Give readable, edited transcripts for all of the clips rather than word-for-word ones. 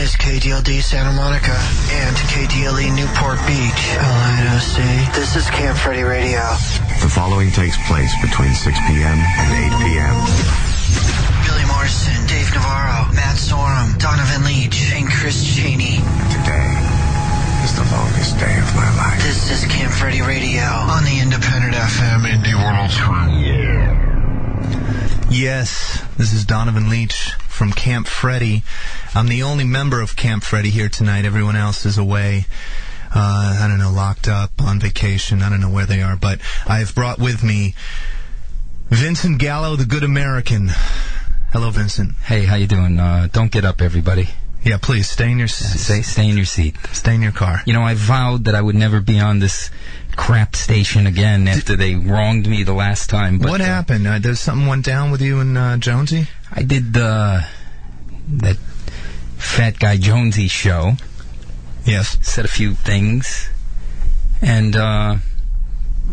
is KDLD Santa Monica and KDLE Newport Beach, LINOC. This is Camp Freddy Radio. The following takes place between 6 p.m. and 8 p.m. Billy Morrison, Dave Navarro, Matt Sorum, Donovan Leach, and Chris Cheney. Today is the longest day of my life. This is Camp Freddy Radio on the Independent FM Indie 103. Yes, this is Donovan Leach from Camp Freddy. I'm the only member of Camp Freddy here tonight. Everyone else is away. I don't know, locked up, on vacation. I don't know where they are, but I've brought with me Vincent Gallo, the Good American. Hello, Vincent. Hey, how you doing? Don't get up, everybody. Yeah, please, stay in your stay in your seat. Stay in your car. You know, I vowed that I would never be on this crap station again after they wronged me the last time. But, what happened? There's something went down with you and Jonesy? I did that Fat Guy Jonesy show. Yes. Said a few things. And I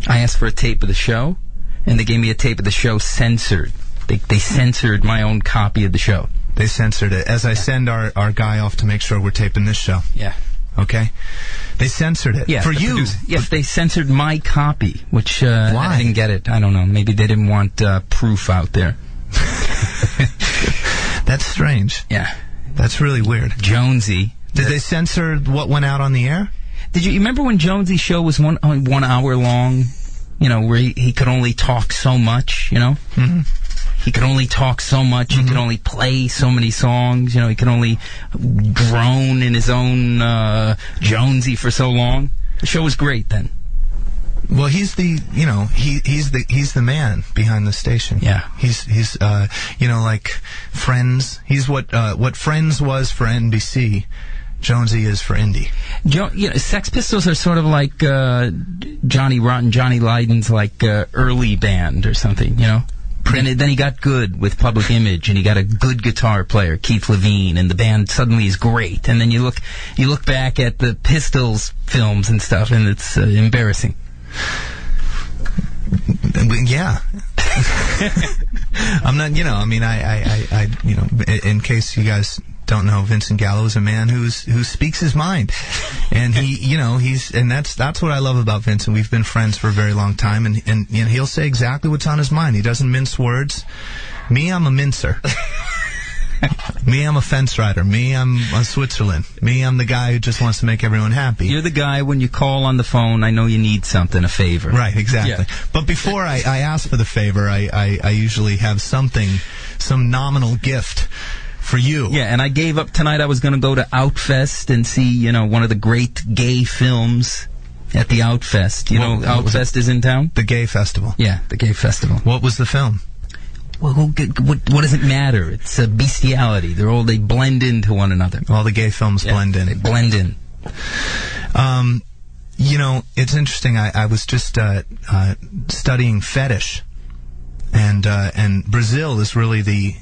asked for a tape of the show, and they gave me a tape of the show censored. They censored my own copy of the show. They censored it. As I send our guy off to make sure we're taping this show. Yeah. Okay? They censored it. Yeah, for you. Yes, they censored my copy, which why? I didn't get it. I don't know. Maybe they didn't want proof out there. That's strange. Yeah. That's really weird. Jonesy. Did they censor what went out on the air? Did you remember when Jonesy's show was 1 hour long? You know, where he could only talk so much, you know? Mm-hmm. He could only talk so much. Mm-hmm. He could only play so many songs. You know, he could only drone in his own Jonesy for so long. The show was great then. Well, he's the he's the man behind the station. Yeah. He's like Friends. He's what Friends was for NBC. Jonesy is for Indie. Sex Pistols are sort of like Johnny Rotten, Johnny Lydon's like early band or something, you know. Then he got good with Public Image, and he got a good guitar player, Keith Levine, and the band suddenly is great. And then you look back at the Pistols films and stuff, and it's embarrassing. Yeah. I'm not, I in case you guys don't know, Vincent Gallo is a man who speaks his mind, and that's what I love about Vincent. We've been friends for a very long time, and he'll say exactly what's on his mind. He doesn't mince words. Me, I'm a mincer. Me, I'm a fence rider. Me, I'm a Switzerland. Me, I'm the guy who just wants to make everyone happy. You're the guy when you call on the phone, I know you need something, a favor. Right, exactly. Yeah. But before I ask for the favor, I usually have some nominal gift for you. Yeah, and I gave up tonight. I was going to go to Outfest and see, one of the great gay films at the Outfest. Outfest is in town? The Gay Festival. Yeah, the Gay Festival. What was the film? Well, what does it matter? It's a bestiality. They blend into one another. All the gay films blend in. They blend in. It's interesting. I was just studying fetish, and Brazil is really the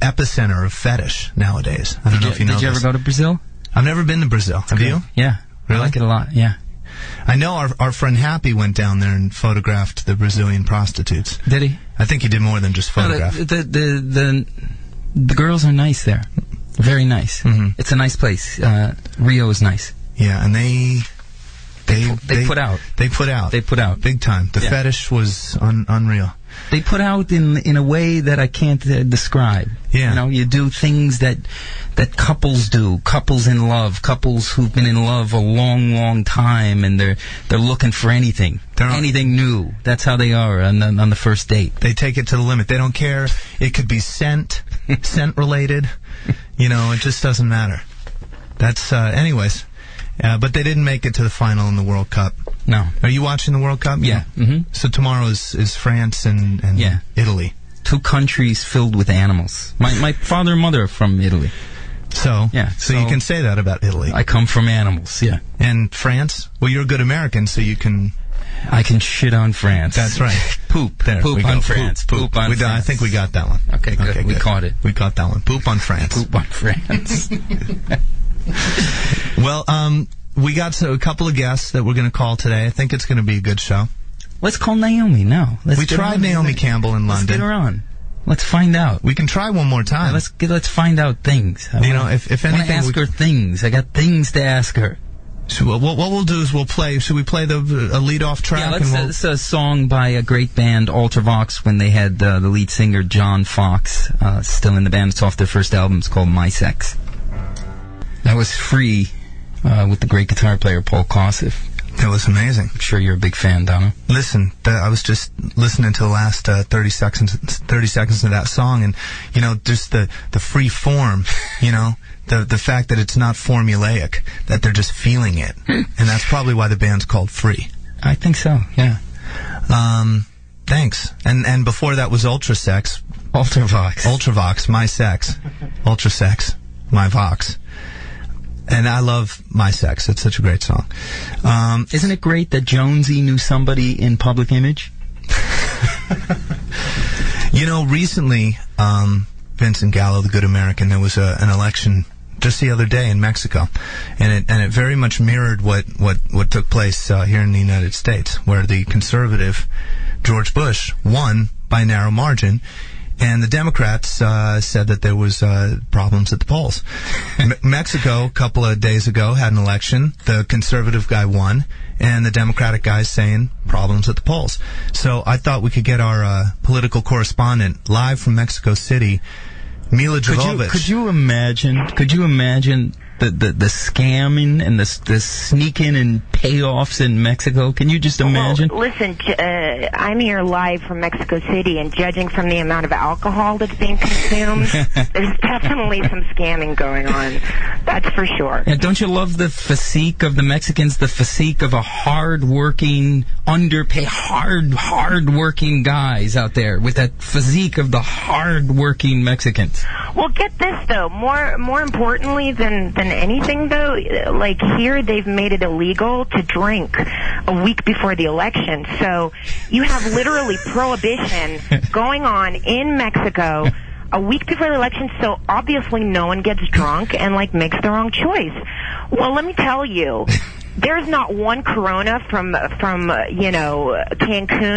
epicenter of fetish nowadays. I don't know if you know. Did you ever go to Brazil? I've never been to Brazil. Have you? Yeah. Really? I like it a lot. Yeah. I know our friend Happy went down there and photographed the Brazilian prostitutes. Did he? I think he did more than just photograph. No, the girls are nice there. Very nice. Mm-hmm. It's a nice place. Rio is nice. Yeah, and they put out. They put out. They put out. Big time. The fetish was unreal. They put out in a way that I can't describe. Yeah. You do things that couples do. Couples in love. Couples who've been in love a long, long time, and they're looking for anything. Anything new. That's how they are on the first date. They take it to the limit. They don't care. It could be scent related. It just doesn't matter. That's anyways. But they didn't make it to the final in the World Cup. No. Are you watching the World Cup? Yeah. Mm-hmm. So tomorrow is France and Italy. Two countries filled with animals. My father and mother are from Italy. So you can say that about Italy. I come from animals, yeah. And France? Well, you're a good American, so you can... I can shit on France. That's right. Poop. There, poop on France. Poop on France. I think we got that one. Okay, good. We caught it. We caught that one. Poop on France. Poop on France. Well, we got a couple of guests that we're going to call today. I think it's going to be a good show. Let's call Naomi now. We tried Naomi Campbell in London. Let's get her on. Let's find out. We can try one more time. Let's find out things. If anything, I ask her things. I got things to ask her. So what we'll do is we'll play. Should we play a lead-off track? Yeah, it's a song by a great band, Ultravox, when they had the lead singer John Fox still in the band. It's off their first album. It's called My Sex. That was Free with the great guitar player Paul Kossoff. That was amazing. I'm sure you're a big fan, Donna. Listen, I was just listening to the last 30 seconds of that song, and just the free form, the fact that it's not formulaic, that they're just feeling it, and that's probably why the band's called Free. I think so. Yeah. Thanks. And before that was Ultravox, My Sex, Ultrasex, My Vox. And I love My Sex. It's such a great song. Isn't it great that Jonesy knew somebody in Public Image? Recently, Vincent Gallo, the Good American, there was an election just the other day in Mexico, and it very much mirrored what took place here in the United States, where the conservative George Bush won by a narrow margin. And the Democrats said that there was problems at the polls. Mexico, a couple of days ago, had an election. The conservative guy won, and the Democratic guy saying problems at the polls. So I thought we could get our political correspondent live from Mexico City, Mila Jovovich. Could you imagine the scamming and the sneaking and payoffs in Mexico? Can you just imagine? Well, listen, I'm here live from Mexico City, and judging from the amount of alcohol that's being consumed, there's definitely some scamming going on. That's for sure. And don't you love the physique of the Mexicans? The physique of a hard-working, underpaid, hard-working guys out there with that physique of the hard-working Mexicans. Well, get this though. More importantly than anything though, like here they've made it illegal to drink a week before the election. So you have literally prohibition going on in Mexico a week before the election, so obviously no one gets drunk and makes the wrong choice. Well, let me tell you, there's not one Corona from Cancun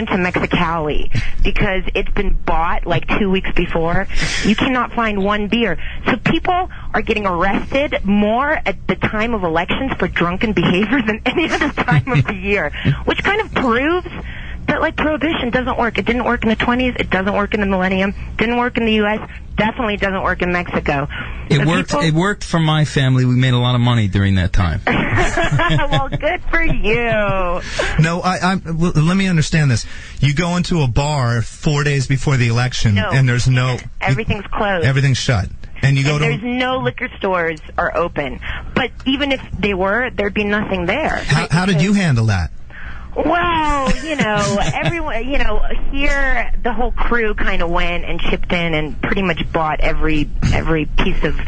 to Mexicali because it's been bought 2 weeks before. You cannot find one beer. So people are getting arrested more at the time of elections for drunken behavior than any other time of the year, which kind of proves that prohibition doesn't work. It didn't work in the 20s. It doesn't work in the millennium. Didn't work in the U.S. Definitely doesn't work in Mexico. It worked for my family. We made a lot of money during that time. Well, good for you. No, let me understand this. You go into a bar 4 days before the election, and there's everything's closed. Everything's shut. And there's no liquor stores are open. But even if they were, there'd be nothing there. How did you handle that? Well, everyone, here the whole crew kind of went and chipped in and pretty much bought every piece of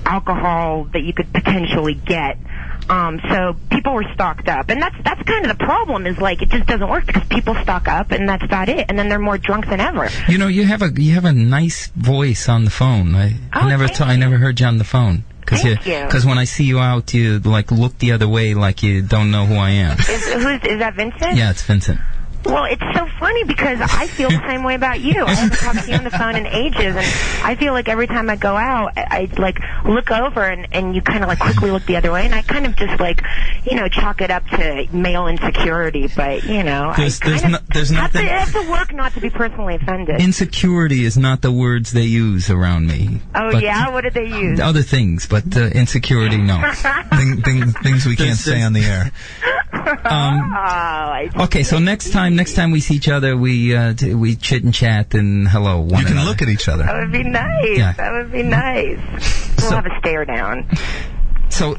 alcohol that you could potentially get. So people were stocked up, and that's kind of the problem. Is it just doesn't work because people stock up, and that's about it. And then they're more drunk than ever. You have a nice voice on the phone. I never heard you on the phone. Because when I see you out, you look the other way like you don't know who I am. Is that Vincent? Yeah, it's Vincent. Well, it's so funny because I feel the same way about you. I haven't talked to you on the phone in ages, and I feel like every time I go out, I look over and you kind of quickly look the other way, and I kind of just chalk it up to male insecurity. But there's nothing. I have to work not to be personally offended. Insecurity is not the words they use around me. Oh yeah, what did they use? Other things, but insecurity, no. things we can't say on the air. Okay, so next time we see each other, we chit and chat and hello one You can another. look at each other. That would be nice. Yeah. That would be nice. We'll have a stare down. So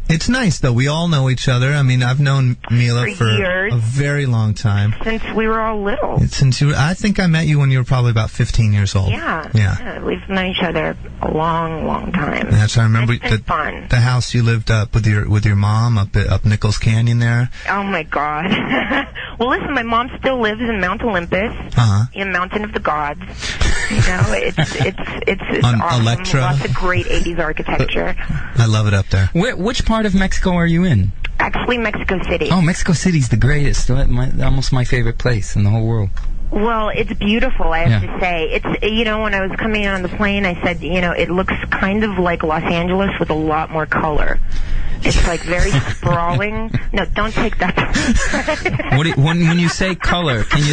it's nice, though. We all know each other. I mean, I've known Mila for years. A very long time. Since we were all little. I think I met you when you were probably about 15 years old. Yeah. We've known each other a long, long time. I remember fun. The house you lived up with your mom up Nichols Canyon there. Oh my God. Well, listen, my mom still lives in Mount Olympus, in Mountain of the Gods. It's on awesome. Electra. Lots of great 80s architecture. I love it up there. Which part of Mexico are you in? Actually, Mexico City. Oh, Mexico City's the greatest. Almost my favorite place in the whole world. Well, it's beautiful, I have to say. It's, when I was coming in on the plane, I said, it looks kind of like Los Angeles with a lot more color. It's like very sprawling. No, don't take that. When you say color, can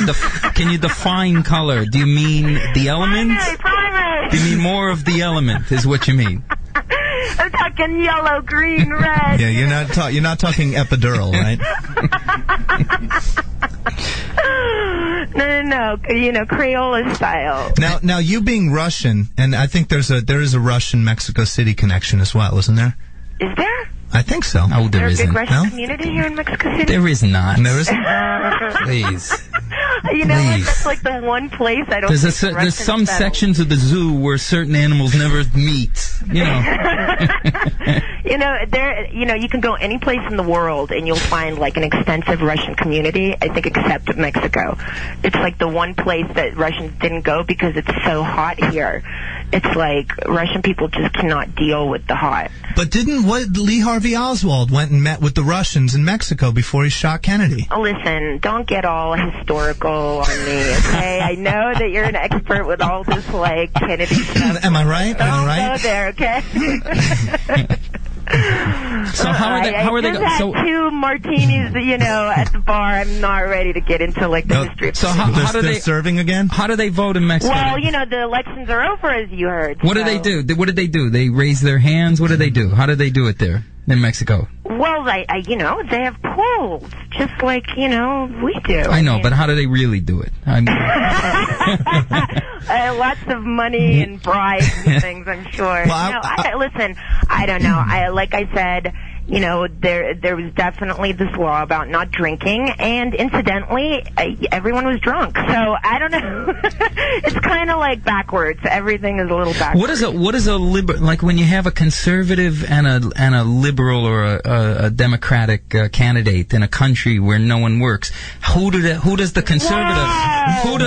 you define color? Do you mean the element? Primary. Do you mean more of the element? Is what you mean? I'm talking yellow, green, red. Yeah, you're not talking epidural, right? No. Crayola style. Now you being Russian, and I think there is a Russian Mexico City connection as well, isn't there? Is there? I think so. Oh, there isn't. isn't. There's a Russian community here in Mexico City? There is not. There isn't? Please. What? That's like the one place I don't There's some sections of the zoo where certain animals never meet. You can go any place in the world and you'll find like an extensive Russian community, I think, except Mexico. It's like the one place that Russians didn't go because it's so hot here. It's like Russian people just cannot deal with the hot. But didn't Lee Harvey Oswald went and met with the Russians in Mexico before he shot Kennedy? Oh, listen, don't get all historical on me, okay? I know that you're an expert with all this, like, Kennedy stuff. Am I right? Don't go there, okay? So how are they? I just had 2 martinis, at the bar. I'm not ready to get into like the history. So how do they serving again? How do they vote in Mexico? Well, the elections are over, as you heard. What do they do? What did they do? They raise their hands. What do they do? How do they do it there in Mexico? Well, they have polls, just like we do. I know, but how do they really do it? Lots of money and bribes and things, I'm sure. Well, listen, I don't know. Like I said, there was definitely this law about not drinking, and incidentally, everyone was drunk. So I don't know. It's kind of like backwards. Everything is a little backwards. What is a like when you have a conservative and a liberal or a democratic candidate in a country where no one works? Who does the conservative? Who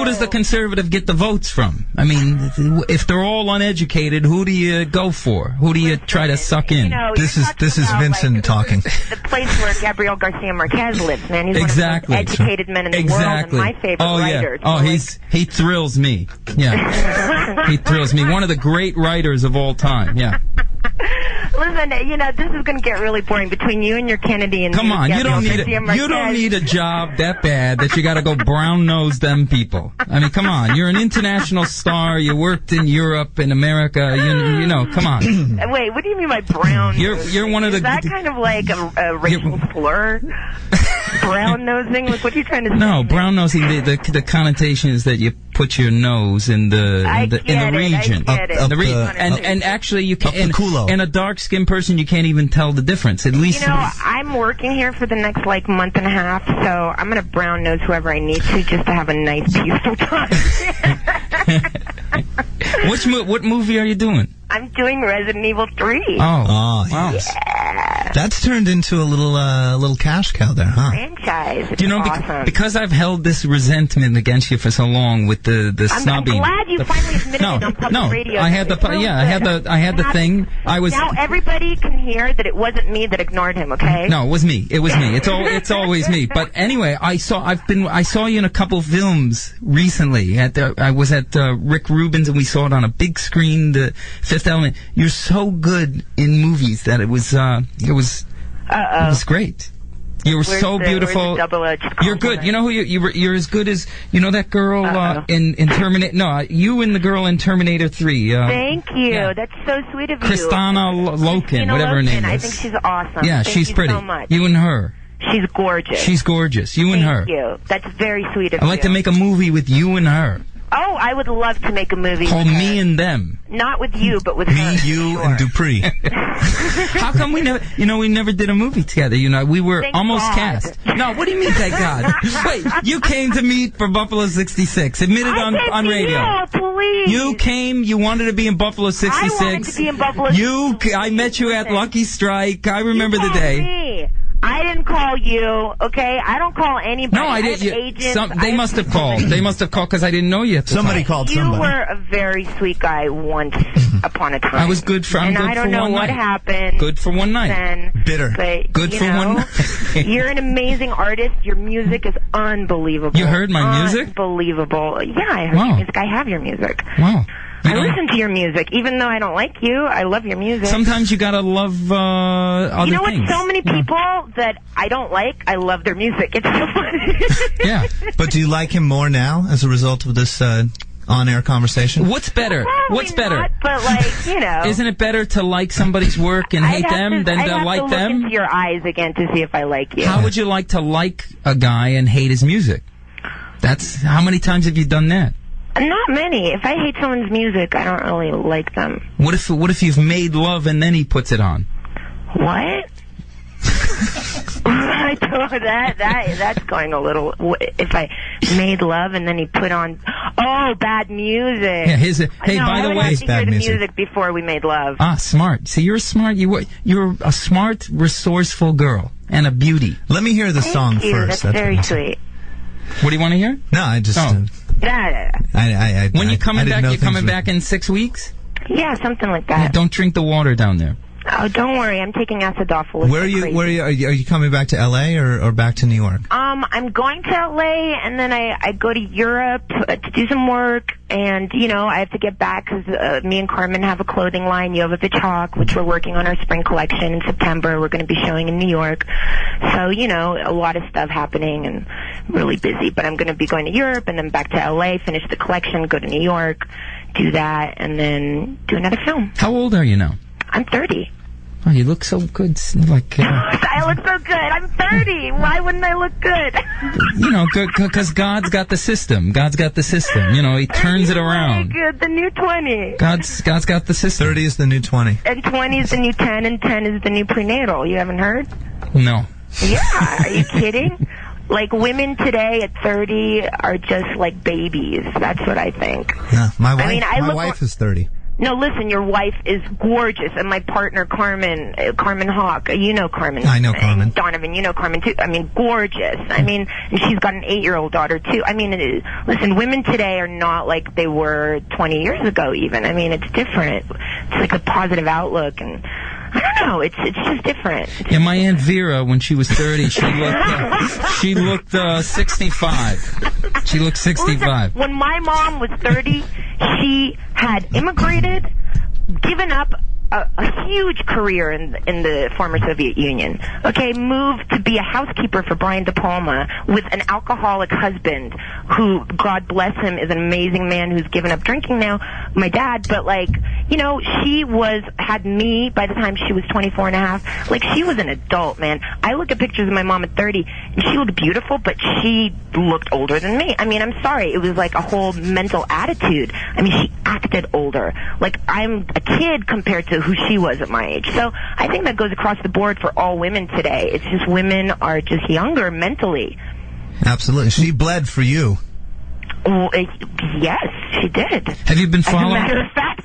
does the conservative get the votes from? I mean, if they're all uneducated, who do you go for? Who do you try to suck in? This is Vincent talking. The place where Gabriel Garcia Marquez lives, man. He's exactly. one of the most educated men in the world, and my favorite writer. Oh, he thrills me. Yeah, he thrills me. One of the great writers of all time. Yeah. Listen, this is going to get really boring between you and your Kennedy and come on, you don't need a job that bad that you got to go brown nose them people. I mean, come on, you're an international star. You worked in Europe and America. Come on. Wait, what do you mean by brown? You're one of the. Is that kind of like a racial slur? Brown nosing? Like, what are you trying to say? No, brown nosing. The connotation is that you put your nose in the region. And actually, you can. And a dark-skinned person, you can't even tell the difference. At least. I'm working here for the next month and a half, so I'm gonna brown nose whoever I need to just to have a nice, peaceful time. What movie are you doing? I'm doing Resident Evil 3. Oh, wow. Yeah. That's turned into a little cash cow there, huh? Franchise. It's awesome. Because I've held this resentment against you for so long with the snubbing. I'm glad you finally admitted it on public radio. I had the thing. Now everybody can hear that it wasn't me that ignored him. Okay? No, it was me. It was me. It's always me. But anyway, I saw you in a couple films recently. I was at Rick Rubin's and we saw it on a big screen. The Fifth Element. You're so good in movies that it was great. You were so beautiful. You're good. You know who you're as good as that girl in Terminator. No, you and the girl in Terminator 3. Thank you. Yeah. That's so sweet of you. Kristana Loken, whatever her name is. I think she's awesome. Yeah, she's pretty. So much. You and her. She's gorgeous. She's gorgeous. You and her. Thank you. That's very sweet of you. I'd like to make a movie with you and her. Oh, I would love to make a movie called Me and Them. Not with you, but with her. Me, you, and Dupree. How come we never? We never did a movie together. We were almost cast. No, what do you mean, thank God? Wait, you came to meet for Buffalo 66. Admit it on radio. Please. You came. You wanted to be in Buffalo 66. I wanted to be in Buffalo 66. I met you at Lucky Strike. I remember the day. Me. I didn't call you, okay? I don't call anybody. No, I didn't. Agents. They must have called. They must have called because I didn't know you. Somebody called somebody. You were a very sweet guy once upon a time. I was good for. I'm and good I don't for know one what night. happened. Good for one night. Then, Bitter. But, Good for one night. You're an amazing artist. Your music is unbelievable. You heard my music? Unbelievable. Yeah, I heard your music. I have your music. Wow. I listen to your music, even though I don't like you. I love your music. Sometimes you gotta love other You know what? things. So many people that I don't like, I love their music. It's so funny. Yeah. But do you like him more now as a result of this on-air conversation? What's better? Probably What's better? Not, but like, you know. Isn't it better to like somebody's work and hate them than to like I'd have to them? look into your eyes again to see if I like you. How would you like to like a guy and hate his music? How many times have you done that? Not many. If I hate someone's music, I don't really like them. What if you've made love and then he puts it on? What? I told that's going a little. If I made love and then he put on, bad music. Yeah, hey, by the way, I would have to hear bad the music. music before we made love. Ah, smart. See, you're smart. You're a smart, resourceful girl and a beauty. Let me hear the song Thank you. first. That's very awesome. sweet. What do you want to hear? No, I just. Oh. When you coming back? You coming back in 6 weeks? Yeah, something like that. Don't drink the water down there. Oh, don't worry. I'm taking acidophilus. Where are you? Are you coming back to L.A. or back to New York? I'm going to L.A. and then I go to Europe to do some work, and I have to get back because me and Carmen have a clothing line, Jovovich Hawk, which we're working on our spring collection in September. We're going to be showing in New York, so a lot of stuff happening and really busy. But I'm going to be going to Europe and then back to L.A., finish the collection, go to New York, do that, and then do another film. How old are you now? I'm 30. Oh, you look so good. Like I look so good. I'm 30. Why wouldn't I look good? Because God's got the system. God's got the system. He turns it around. Good. The new 20. God's got the system. 30 is the new 20. And 20 is the new 10, and 10 is the new prenatal. You haven't heard? No. Yeah. Are you kidding? Like, women today at 30 are just like babies. That's what I think. Yeah, my wife. My wife is 30. No, listen, your wife is gorgeous, and my partner, Carmen Hawk, you know Carmen. I know Carmen. Donovan, you know Carmen, too. Gorgeous. And she's got an 8-year-old daughter, too. Listen, women today are not like they were 20 years ago, even. It's different. It's like a positive outlook, and I don't know, it's just different. Yeah, my Aunt Vera, when she was 30, she looked 65. She looked 65. Listen, when my mom was 30, she had immigrated, given up a huge career in the former Soviet Union. Okay, moved to be a housekeeper for Brian De Palma with an alcoholic husband who, God bless him, is an amazing man who's given up drinking now, my dad, but she had me by the time she was 24 and a half. Like, she was an adult, man. I look at pictures of my mom at 30, and she looked beautiful, but she looked older than me. I'm sorry. It was like a whole mental attitude. She acted older. Like, I'm a kid compared to who she was at my age. So I think that goes across the board for all women today. It's just women are just younger mentally. Absolutely. She bled for you. Well, yes, she did. Have you been following? As a matter of fact.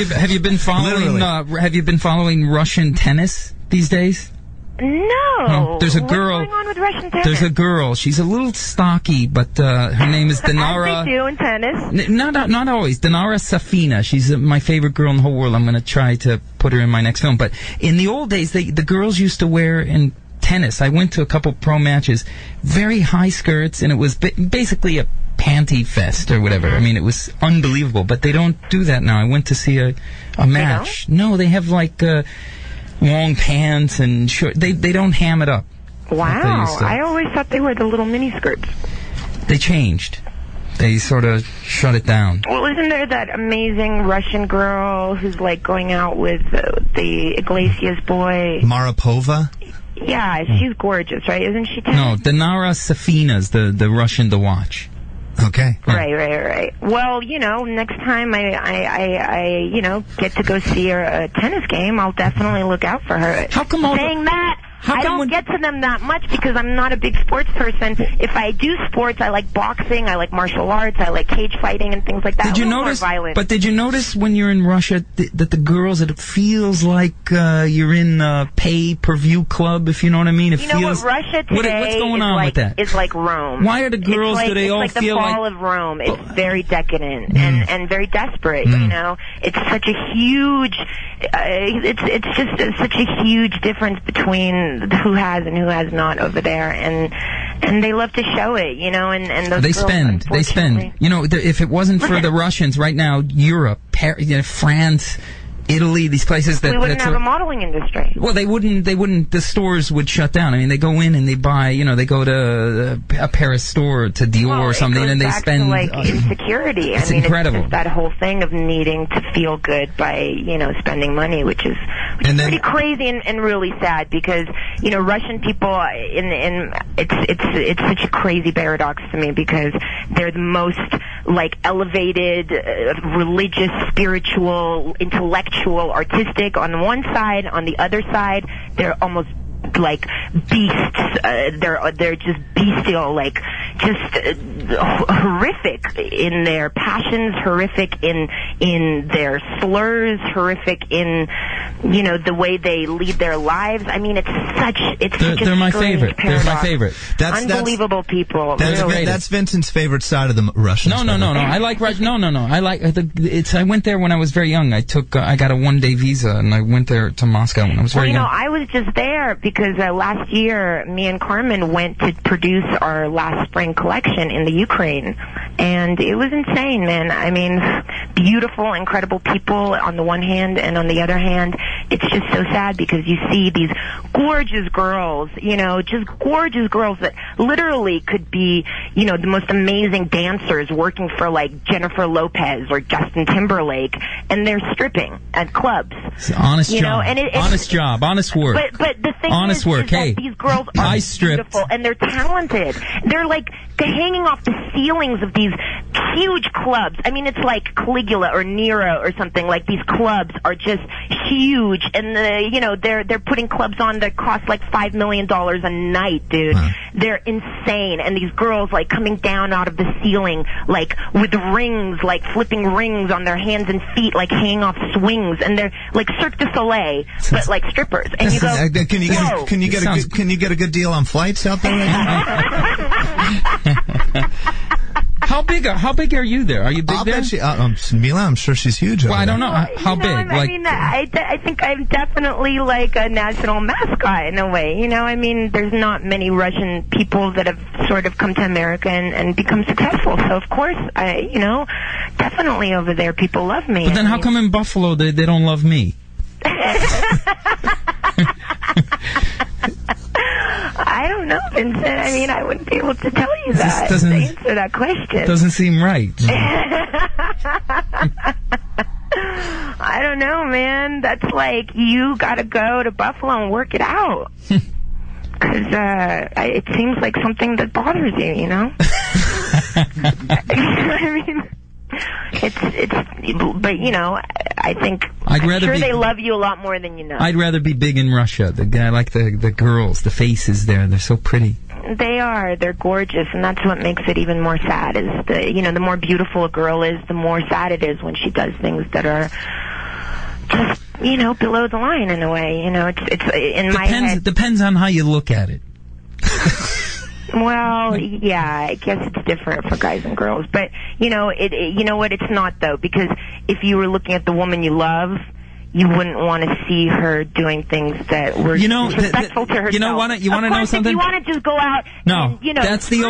Have you been following? Have you been following Russian tennis these days? No. There's a girl. What's going on with Russian tennis? There's a girl. She's a little stocky, but her name is Dinara. As they do in tennis. Not always. Dinara Safina. She's my favorite girl in the whole world. I'm going to try to put her in my next film. But in the old days, the girls used to wear in tennis. I went to a couple pro matches. Very high skirts, and it was basically a panty fest or whatever. It was unbelievable. But they don't do that now. I went to see a match. No, they have like long pants and short. They don't ham it up. Wow. I always thought they were the little mini skirts. They changed. They sort of shut it down. Well, isn't there that amazing Russian girl who's like going out with the Iglesias boy? Maripova? Yeah, she's gorgeous, right? Isn't she? No, Dinara Safina's the Russian to watch. Okay. Right. Well, next time I get to go see a tennis game, I'll definitely look out for her. How come saying that, I don't get to them that much because I'm not a big sports person. If I do sports, I like boxing, I like martial arts, I like cage fighting and things like that. Did you notice? But did you notice when you're in Russia that the girls, it feels like you're in a pay-per-view club, if you know what I mean? It feels. What Russia today what's going on with that? Is like Rome. Why are the girls? Do they all feel like the fall of Rome? It's very decadent and very desperate. You know, it's such a huge. It's just such a huge difference between who has and who has not over there, and they love to show it, you know, and those they girls, spend. You know, if it wasn't for the Russians right now, Europe, France, Italy, these places that we wouldn't have a modeling industry. Well, they wouldn't. The stores would shut down. I mean, they go in and they buy. You know, they go to a Paris store to Dior or something, and they spend to, like insecurity. It's I mean, incredible. It's just that whole thing of needing to feel good by spending money, which is pretty crazy and really sad because Russian people it's such a crazy paradox to me because they're the most like elevated, religious, spiritual, intellectual, artistic on one side. On the other side, they're almost like beasts. They're just bestial, like just horrific in their passions, horrific in their slurs, horrific in the way they lead their lives. I mean, they're my favorite. Paradox. They're my favorite. That's unbelievable people. That's Vincent's favorite side of the Russians. No. I like Russia. No. I like I went there when I was very young. I got a one-day visa and I went there to Moscow when I was very young. I was just there because last year me and Carmen went to produce our last spring collection in the Ukraine, and it was insane, man. I mean, beautiful, incredible people on the one hand, and on the other hand, it's just so sad because you see these gorgeous girls, just gorgeous girls that literally could be, the most amazing dancers working for like Jennifer Lopez or Justin Timberlake, and they're stripping at clubs. It's an honest job. Honest job, honest work. But the thing honest work. Hey, that these girls are beautiful and they're talented. They're like hanging off the ceilings of these huge clubs. I mean, it's like Caligula or Nero or something. Like these clubs are just huge, and they're putting clubs on that cost like $5 million a night, dude. Wow. They're insane, and these girls like coming down out of the ceiling like with rings, like flipping rings on their hands and feet, like hanging off swings, and they're like Cirque du Soleil, but like strippers. And you go, can you get a good deal on flights out there right now? How big are you there? Are you big there? Mila, I'm sure she's huge. Well, I don't know. How big? I think I'm definitely like a national mascot in a way. I mean, there's not many Russian people that have sort of come to America and become successful. So, of course, definitely over there people love me. But then how come in Buffalo they don't love me? I don't know, Vincent. I mean, I wouldn't be able to tell you that to answer that question. Doesn't seem right. I don't know, man. That's like you got to go to Buffalo and work it out. Because it seems like something that bothers you, you know? I mean, but I think I'm sure they love you a lot more than you know. I'd rather be big in Russia. I like the girls, the faces there. They're so pretty. They're gorgeous, and that's what makes it even more sad. Is the more beautiful a girl is, the more sad it is when she does things that are just below the line in a way. It's in my head. Depends on how you look at it. Well, yeah, I guess it's different for guys and girls, but you know what? It's not though, because if you were looking at the woman you love, you wouldn't want to see her doing things that were disrespectful to herself. You want to know something? If you want to just go out, and, that's the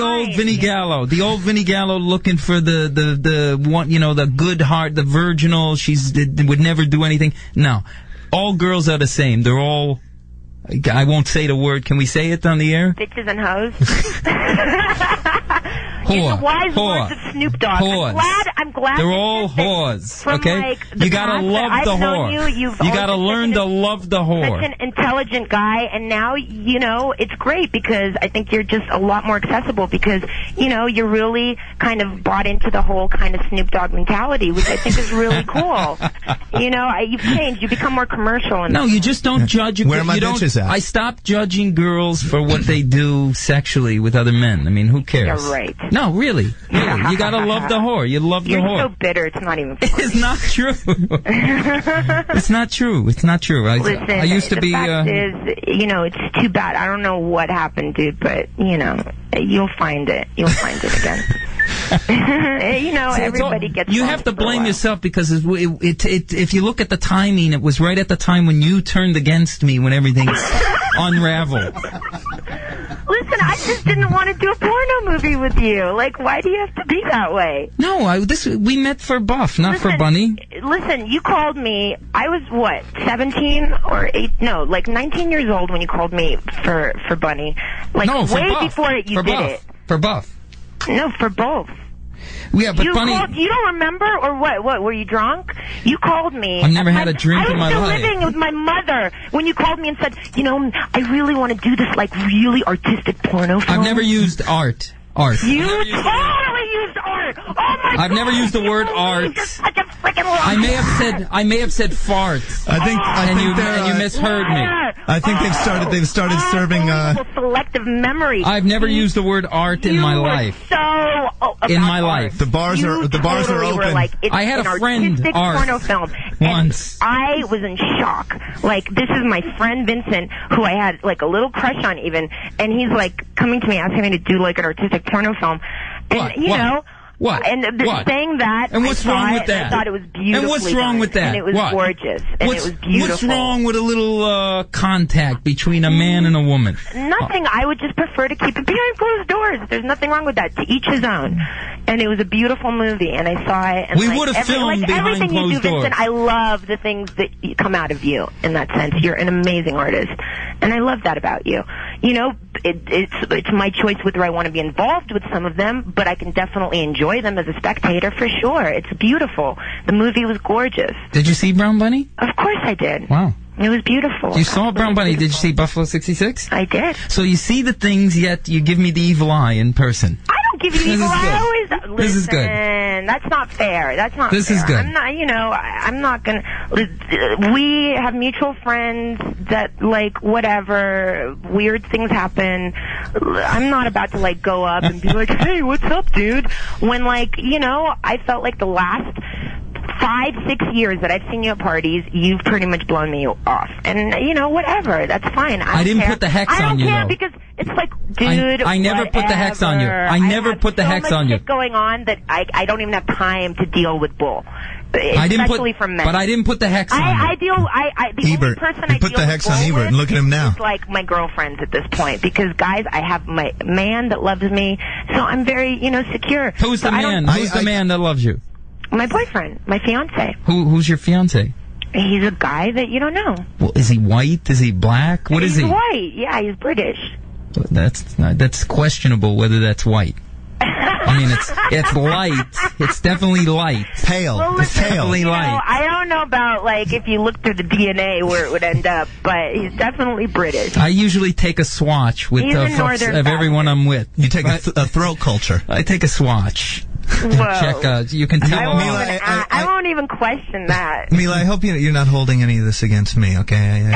old Vinnie Gallo. The old Vinnie Gallo looking for the one, the good heart, the virginal. Would never do anything. No, all girls are the same. They're all. I won't say the word. Can we say it on the air? Bitches and hoes. in the wise words of Snoop Dogg. I'm glad. They're all whores. Okay, you gotta love the whore. You gotta learn to love the whore. Such an intelligent guy, and now it's great because I think you're just a lot more accessible because you're really kind of bought into the whole kind of Snoop Dogg mentality, which I think is really cool. You've changed. You become more commercial. No, you just don't judge. Where are my bitches at? I stopped judging girls for what they do sexually with other men. I mean, who cares? You're right. No, really. You gotta love the whore. You love the whore. You're so bitter. It's not even funny. It's not true. It's not true. It's not true. Listen, I used to be. The fact is, it's too bad. I don't know what happened, dude, but you'll find it. You'll find it again. Everybody gets. You have to blame yourself because if you look at the timing, it was right at the time when you turned against me when everything unraveled. Listen, I just didn't want to do a porno movie with you. Like, why do you have to be that way? No, we met for Buff, not for Bunny. Listen, you called me. I was what, 17 or 8? No, like 19 years old when you called me for Bunny. Like no, for way Buff. Before you did it. For Buff. No, for both. Yeah, but Bunny... You don't remember? Or what? What? Were you drunk? You called me. I've never had a drink in my life. I was still living with my mother when you called me and said, I really want to do this, like, really artistic porno film. I've never used art. You totally used art. Oh, my God. I've never used the word art. You're such a freaking liar. I may have said farts. I think you misheard me. I think they've started serving selective memory. I've never used the word art in my life. In my life. The bars are open. Like, I had a friend, Art, porno film, once. I was in shock. Like, this is my friend Vincent, who I had like a little crush on even, and he's like coming to me asking me to do like an artistic porno film. And What? Saying that, and what's wrong with that? I thought it was beautiful. And what's wrong with that? And it was gorgeous. And it was beautiful. What's wrong with a little contact between a man and a woman? Nothing. I would just prefer to keep it behind closed doors. There's nothing wrong with that. To each his own. And it was a beautiful movie, and I saw it. And we would have filmed behind everything closed you do, doors. Vincent, I love the things that come out of you in that sense. You're an amazing artist, and I love that about you. It's my choice whether I want to be involved with some of them, but I can definitely enjoy them as a spectator for sure. It's beautiful. The movie was gorgeous. Did you see Brown Bunny? Of course I did. Wow. It was beautiful. You saw Brown Bunny. Did you see Buffalo 66? I did. So you see the things, yet you give me the evil eye in person. I don't give you the evil eye. Listen, this is good. That's not fair. That's not this fair. Is good. I'm not, I'm not going to... We have mutual friends that, like, whatever, weird things happen. I'm not about to, like, go up and be like, hey, what's up, dude? When, like, I felt like the last 5-6 years that I've seen you at parties, you've pretty much blown me off. And, whatever. That's fine. I didn't put the hex on you, I don't care though. Because it's like, dude, I never put the hex on you. I never put the hex on you. Shit going on that I don't even have time to deal with bull. Especially from men. But I didn't put the hex on you. The only person I put deal the hex with on Ebert, and look at him now. Is like my girlfriends at this point. Because, guys, I have my man that loves me, so I'm very, secure. Who's the man? Who's the man that loves you? My boyfriend, my fiance. Who's your fiance? He's a guy that you don't know. Well, is he white? Is he black? What is he? He's white. Yeah, he's British. That's questionable whether that's white. I mean, it's light. It's definitely light. Pale. Well, it's pale. Definitely light. I don't know about, like, if you look through the DNA where it would end up, but he's definitely British. I usually take a swatch with of everyone I'm with. You take a throat culture. I take a swatch. Whoa. Check. You can tell. I won't even question that. Mila, I hope you're not holding any of this against me, okay?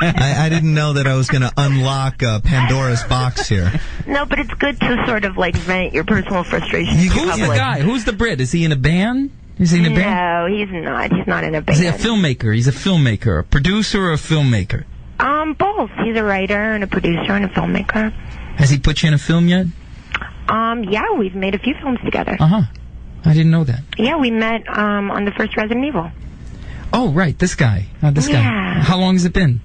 I didn't know that I was going to unlock Pandora's box here. No, but it's good to sort of, like, vent your personal frustration. Who's the guy? Who's the Brit? Is he in a band? Is he in a band? No, he's not. He's not in a band. Is he a filmmaker? He's a filmmaker. A producer or a filmmaker? Both. He's a writer and a producer and a filmmaker. Has he put you in a film yet? Yeah, we've made a few films together. Uh-huh. I didn't know that. Yeah, we met on the first Resident Evil. Oh, right, this guy. This guy. How long has it been?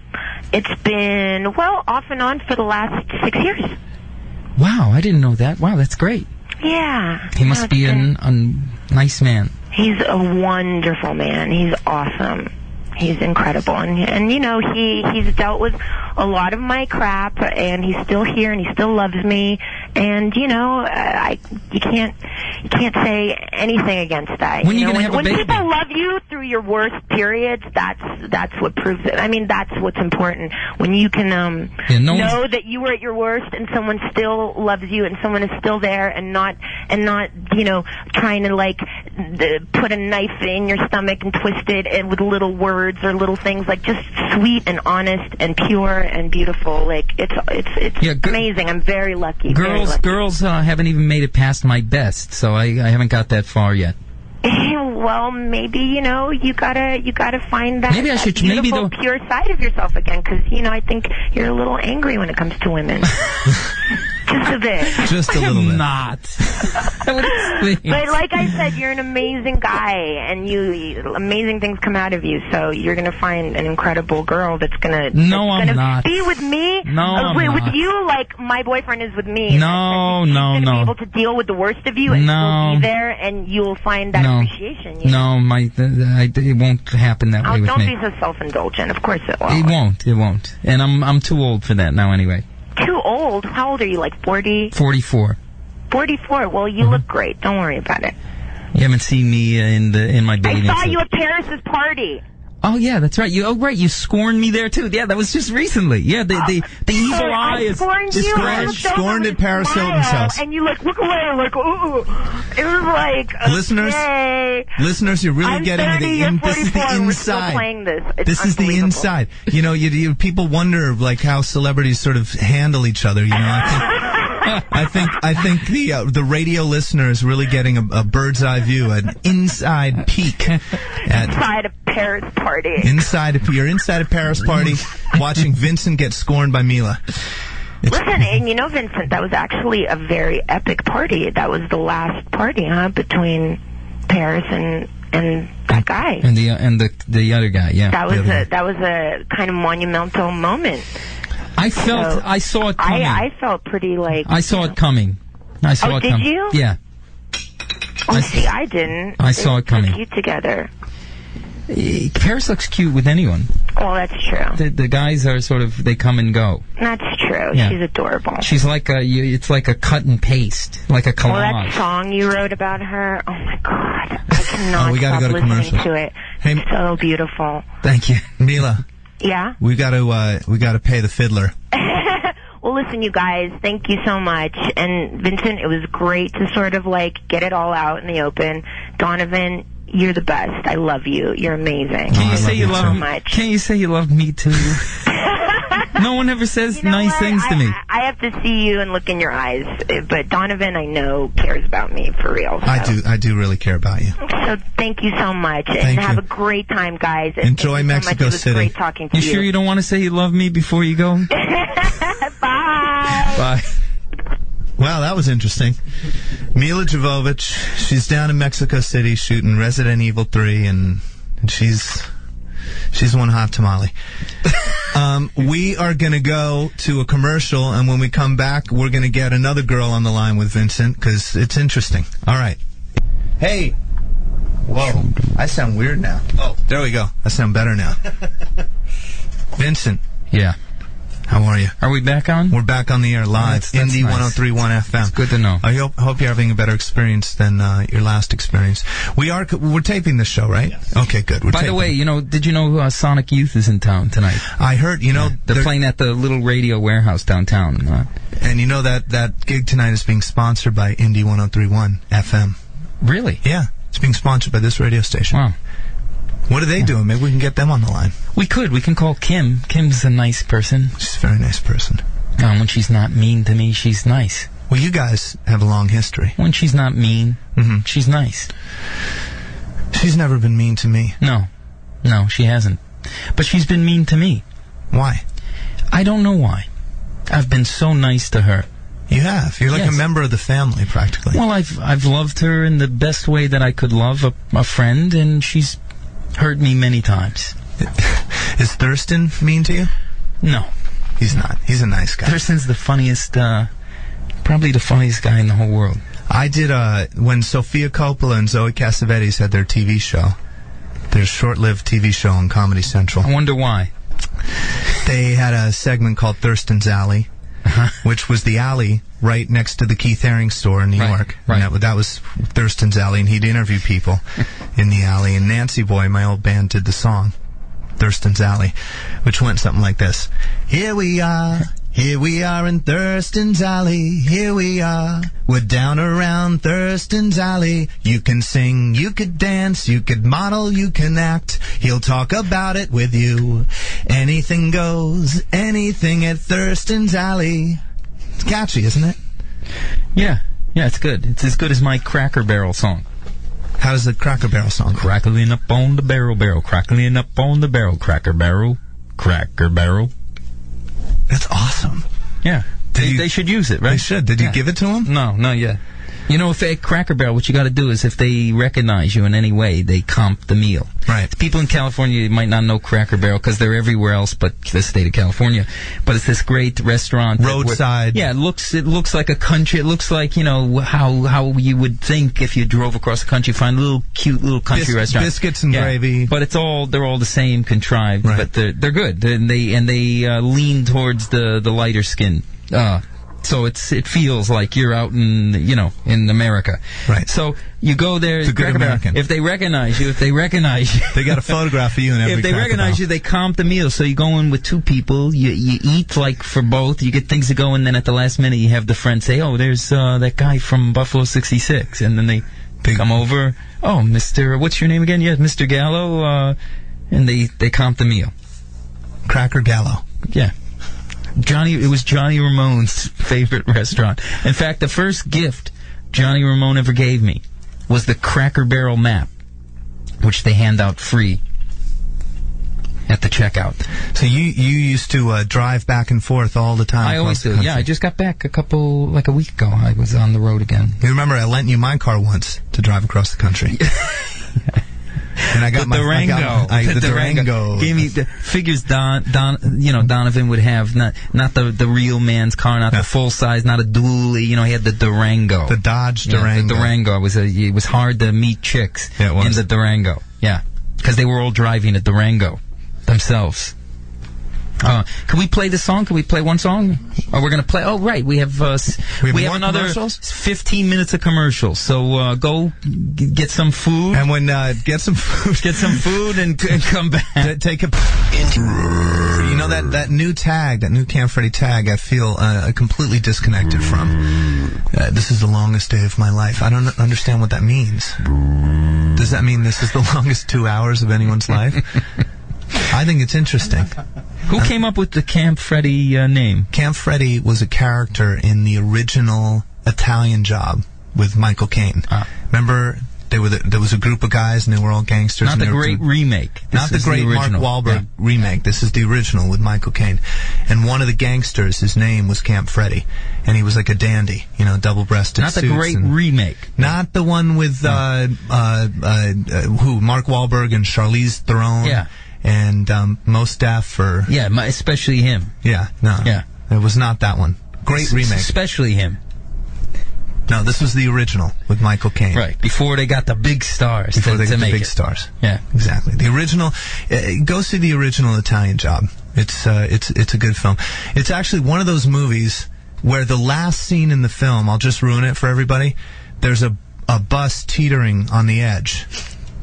It's been, well, off and on for the last 6 years. Wow, I didn't know that. Wow, that's great. Yeah. He must be a nice man. He's a wonderful man. He's awesome. He's incredible, and you know, he's dealt with a lot of my crap, and he's still here, and he still loves me, and you know, you can't say anything against that. When are you gonna have a when baby? people love you through your worst periods, that's what proves it. I mean, that's what's important. When you can know that you were at your worst, and someone still loves you, and someone is still there, and not you know, trying to like put a knife in your stomach and twist it, and with little words or little things, like just sweet and honest and pure and beautiful. Like it's amazing. I'm very lucky. Girls haven't even made it past my best, so I haven't got that far yet. Well, maybe, you know, you gotta find that, maybe I should, beautiful, pure side of yourself again, because, you know, I think you're a little angry when it comes to women. Just a bit. Just a little bit. I'm not. But like I said, you're an amazing guy, and amazing things come out of you, so you're going to find an incredible girl that's going to be with me. No, with you like my boyfriend is with me. No. He's going to be able to deal with the worst of you and still be there, and you'll find that appreciation. You know? It won't happen that way with me. Don't be so self-indulgent. Of course it will. It won't. And I'm too old for that now anyway. Too old? How old are you, like 40? 44. 44? Well, you look great. Don't worry about it. You haven't seen me in my bathing suit. I saw you at Paris's party. Oh, yeah, that's right. You scorned me there, too. Yeah, that was just recently. Yeah, the evil eye is... Scorned at Paris Hilton's house. And you look away, like, ooh. It was like, Listeners, you're really getting this is the inside. This is the inside. You know, people wonder, like, how celebrities sort of handle each other, you know. I think the radio listener is really getting a bird's eye view, an inside peek inside a Paris party. You're inside a Paris party, watching Vincent get scorned by Mila. Listen, and you know, Vincent, that was actually a very epic party. That was the last party, between Paris and that guy. And the other guy, yeah. That was a kind of monumental moment. I saw it coming. I felt pretty like... I saw it coming. I saw it coming. Did you? Yeah. I didn't. I saw it coming. They're cute together. Paris looks cute with anyone. Well, that's true. The guys are sort of, they come and go. That's true. Yeah. She's adorable. She's like it's like a cut and paste, like a collage. Well, that song you wrote about her, oh my God. I cannot stop listening to it. Hey, it's so beautiful. Thank you. Mila. Yeah? We gotta pay the fiddler. Well, listen, you guys, thank you so much. And Vincent, it was great to sort of like get it all out in the open. Donovan, you're the best. I love you. You're amazing. Can you say you love me? Can you say you love me too? No one ever says nice things to me. I have to see you and look in your eyes. But Donovan, I know, cares about me for real. So. I do really care about you. So thank you so much. And have a great time, guys. Enjoy Mexico City. It was great talking to you. You sure you don't want to say you love me before you go? Bye. Bye. Wow, that was interesting. Mila Jovovich, she's down in Mexico City shooting Resident Evil 3, and she's one hot tamale. We are going to go to a commercial, and when we come back, we're going to get another girl on the line with Vincent, because it's interesting. All right. Hey. Whoa. I sound weird now. Oh, there we go. I sound better now. Vincent. Yeah. How are you? Are we back on? We're back on the air live. That's Indie nice. 103.1 FM. It's good to know. I hope you're having a better experience than your last experience. We're taping this show, right? Yes. Okay, good. By the way, did you know Sonic Youth is in town tonight? I heard. They're playing at the little radio warehouse downtown. And you know that gig tonight is being sponsored by Indie 103.1 FM. Really? Yeah, it's being sponsored by this radio station. Wow. What are they doing? Maybe we can get them on the line. We can call Kim. Kim's a nice person. She's a very nice person. When she's not mean to me, she's nice. Well, you guys have a long history. When she's not mean, she's nice. She's never been mean to me. No, she hasn't. But she's been mean to me. Why? I don't know why. I've been so nice to her. You have. You're like a member of the family, practically. Well, I've loved her in the best way that I could love a friend, and she's hurt me many times. Is Thurston mean to you? No. He's not. He's a nice guy. Thurston's the funniest, probably the funniest guy in the whole world. I did, when Sofia Coppola and Zoe Cassavetes had their TV show, Their short-lived TV show on Comedy Central. I wonder why. They had a segment called Thurston's Alley, which was the alley right next to the Keith Haring store in New York. Right. And that was Thurston's Alley, and he'd interview people in the alley. And Nancy Boy, my old band, did the song, Thurston's Alley, which went something like this. Here we are in Thurston's Alley, here we are, we're down around Thurston's Alley. You can sing, you could dance, you could model, you can act, he'll talk about it with you. Anything goes, anything at Thurston's Alley. It's catchy, isn't it? Yeah, it's good. It's as good as my Cracker Barrel song. How does the Cracker Barrel song go? Crackling up on the barrel, crackling up on the barrel, Cracker Barrel, Cracker Barrel. That's awesome. Yeah. They should use it, right? They should. Did you give it to them? No, not yet. You know, if at Cracker Barrel, what you got to do is if they recognize you in any way, they comp the meal. Right. People in California might not know Cracker Barrel because they're everywhere else but the state of California. But it's this great restaurant. Roadside. It looks like a country. It looks like, you know, how you would think if you drove across the country, find a cute little country restaurant. Biscuits and gravy. But they're all the same, contrived. Right. But they're good. And they lean towards the lighter skin. So it feels like you're out in America. Right. So you go there. It's a good American. If they recognize you, they got a photograph of you in every If they recognize you, they comp the meal. So you go in with two people. You eat like for both. You get things to go, and then at the last minute you have the friend say, "Oh, there's that guy from Buffalo 66," and then they come over. "Oh, Mr. What's your name again?" "Yeah, Mr. Gallo." And they comp the meal. Cracker Gallo. Yeah. It was Johnny Ramone's favorite restaurant. In fact, the first gift Johnny Ramone ever gave me was the Cracker Barrel map, which they hand out free at the checkout. So you used to drive back and forth all the time? I always do. Yeah, I just got back a week ago. I was on the road again. You remember I lent you my car once to drive across the country? And I got the Durango. Gave me the figures. Donovan would have not the real man's car, not the full size, not a dually. He had the Durango, the Dodge Durango. The Durango. It was hard to meet chicks in the Durango. Yeah, because they were all driving a Durango themselves. Can we play the song? Can we play one song? Or we're going to play... Oh, right. We have another 15 minutes of commercials. So go get some food. And when... get some food. Get some food and come back. Take a... You know, that new tag, that new Camp Freddy tag, I feel completely disconnected from. This is the longest day of my life. I don't understand what that means. Does that mean this is the longest 2 hours of anyone's life? I think it's interesting. Who came up with the Camp Freddy name? Camp Freddy was a character in the original Italian Job with Michael Caine. Remember, there was a group of guys and they were all gangsters. Not the great remake. Not the great Mark Wahlberg remake. This is the original with Michael Caine. And one of the gangsters, his name was Camp Freddy. And he was like a dandy, double-breasted suits. Not the great remake. Not the one with Mark Wahlberg and Charlize Theron. Yeah. And Mos Def, or especially him. Yeah, no, yeah, it was not that one. Great remake, especially him. No, this was the original with Michael Caine. Right before they got the big stars. Before they got the big it. stars. Yeah, exactly. The original. Go see the original Italian Job. It's a good film. It's actually one of those movies where the last scene in the film, I'll just ruin it for everybody. There's a bus teetering on the edge,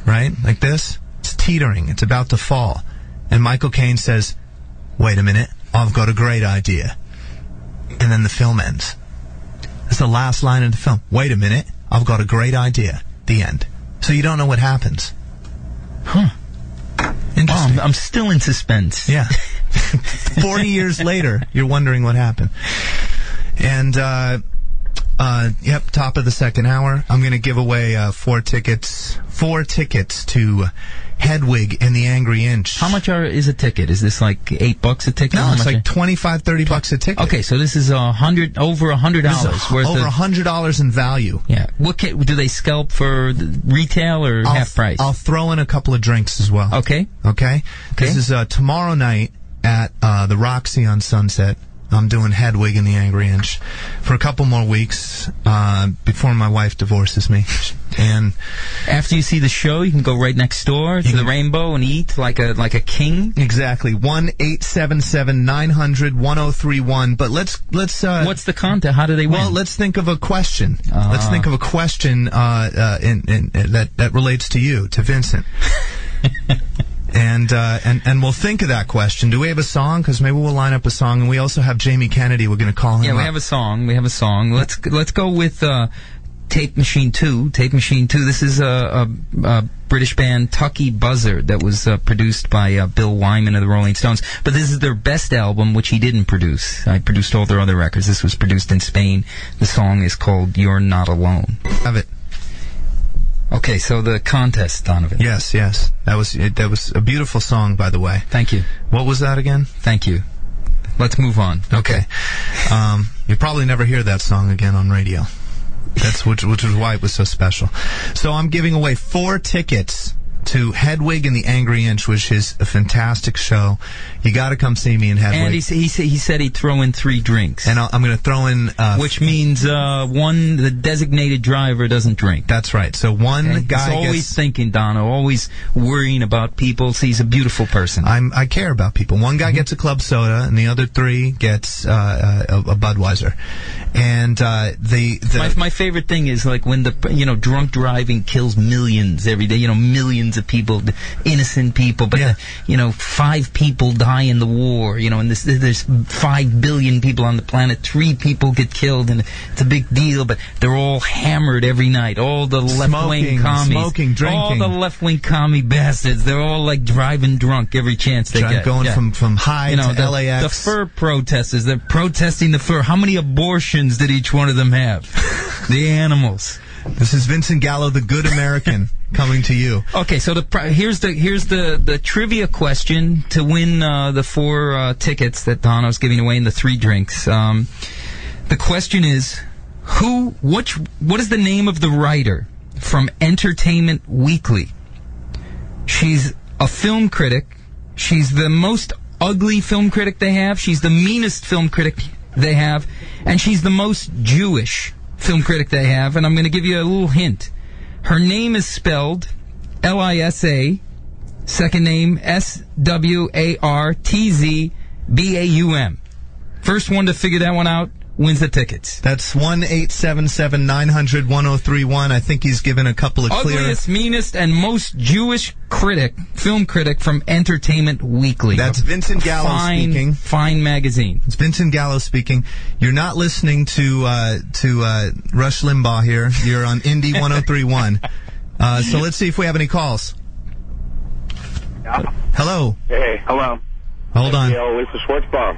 right, like this. It's teetering. It's about to fall. And Michael Caine says, "Wait a minute, I've got a great idea." And then the film ends. That's the last line of the film. "Wait a minute, I've got a great idea." The end. So you don't know what happens. Huh. Interesting. I'm still in suspense. Yeah. 40 years later, you're wondering what happened. And, top of the second hour. I'm going to give away 4 tickets to Hedwig and the Angry Inch. How much is a ticket? Is this like $8 a ticket? No, it's like $25-$30 a ticket. Okay, so this is over $100 worth. Over $100 in value. Yeah. Do they scalp for retail or half price? I'll throw in a couple of drinks as well. Okay. This is tomorrow night at the Roxy on Sunset. I'm doing Hedwig and the Angry Inch for a couple more weeks before my wife divorces me. And after you see the show, you can go right next door to the Rainbow and eat like a king. Exactly. 1-877-900-1031. But let's. What's the content? How do they win? Well, let's think of a question. Let's think of a question that relates to you, to Vincent. And we'll think of that question. Do we have a song? Because maybe we'll line up a song. And we also have Jamie Kennedy. We're going to call him. Yeah, we have a song. Let's go with Tape Machine 2. Tape Machine 2. This is a British band, Tucky Buzzard, that was produced by Bill Wyman of the Rolling Stones. But this is their best album, which he didn't produce. I produced all their other records. This was produced in Spain. The song is called You're Not Alone. Have it. Okay, so the contest, Donovan. Yes. That was a beautiful song, by the way. Thank you. What was that again? Thank you. Let's move on. Okay. You'll probably never hear that song again on radio. Which is why it was so special. So I'm giving away 4 tickets to Hedwig and the Angry Inch, which is a fantastic show. You got to come see me in Hedwig. And he said he'd throw in 3 drinks. And I'm going to throw in... which means the designated driver doesn't drink. That's right. So one guy He's always thinking, Dono, always worrying about people. So he's a beautiful person. I care about people. One guy gets a club soda, and the other 3 gets a Budweiser. And my favorite thing is like when the drunk driving kills millions every day. Millions of people, innocent people, but 5 people die in the war. And there's 5 billion people on the planet. 3 people get killed, and it's a big deal. But they're all hammered every night. All the left-wing commies, smoking, drinking, all the left-wing commie bastards. They're all like driving drunk every chance they get. Going from high to LAX. The fur protesters. They're protesting the fur. How many abortions did each one of them have? The animals. This is Vincent Gallo, the good American, coming to you. Okay, so here's the trivia question to win the 4 tickets that Dono's giving away and the 3 drinks. The question is, what is the name of the writer from Entertainment Weekly? She's a film critic. She's the most ugly film critic they have. She's the meanest film critic they have, and she's the most Jewish film critic they have, and I'm going to give you a little hint. Her name is spelled Lisa, second name Swartzbaum. First one to figure that one out wins the tickets. That's 1-877-900-1031. I think he's given a couple of ugliest, meanest, and most Jewish film critic from Entertainment Weekly. That's Vincent Gallo speaking. Fine magazine. It's Vincent Gallo speaking. You're not listening to Rush Limbaugh here. You're on Indie 103.1. So let's see if we have any calls. Yeah. Hello. Hey, hello. Hold on. Lisa Schwartzbaum.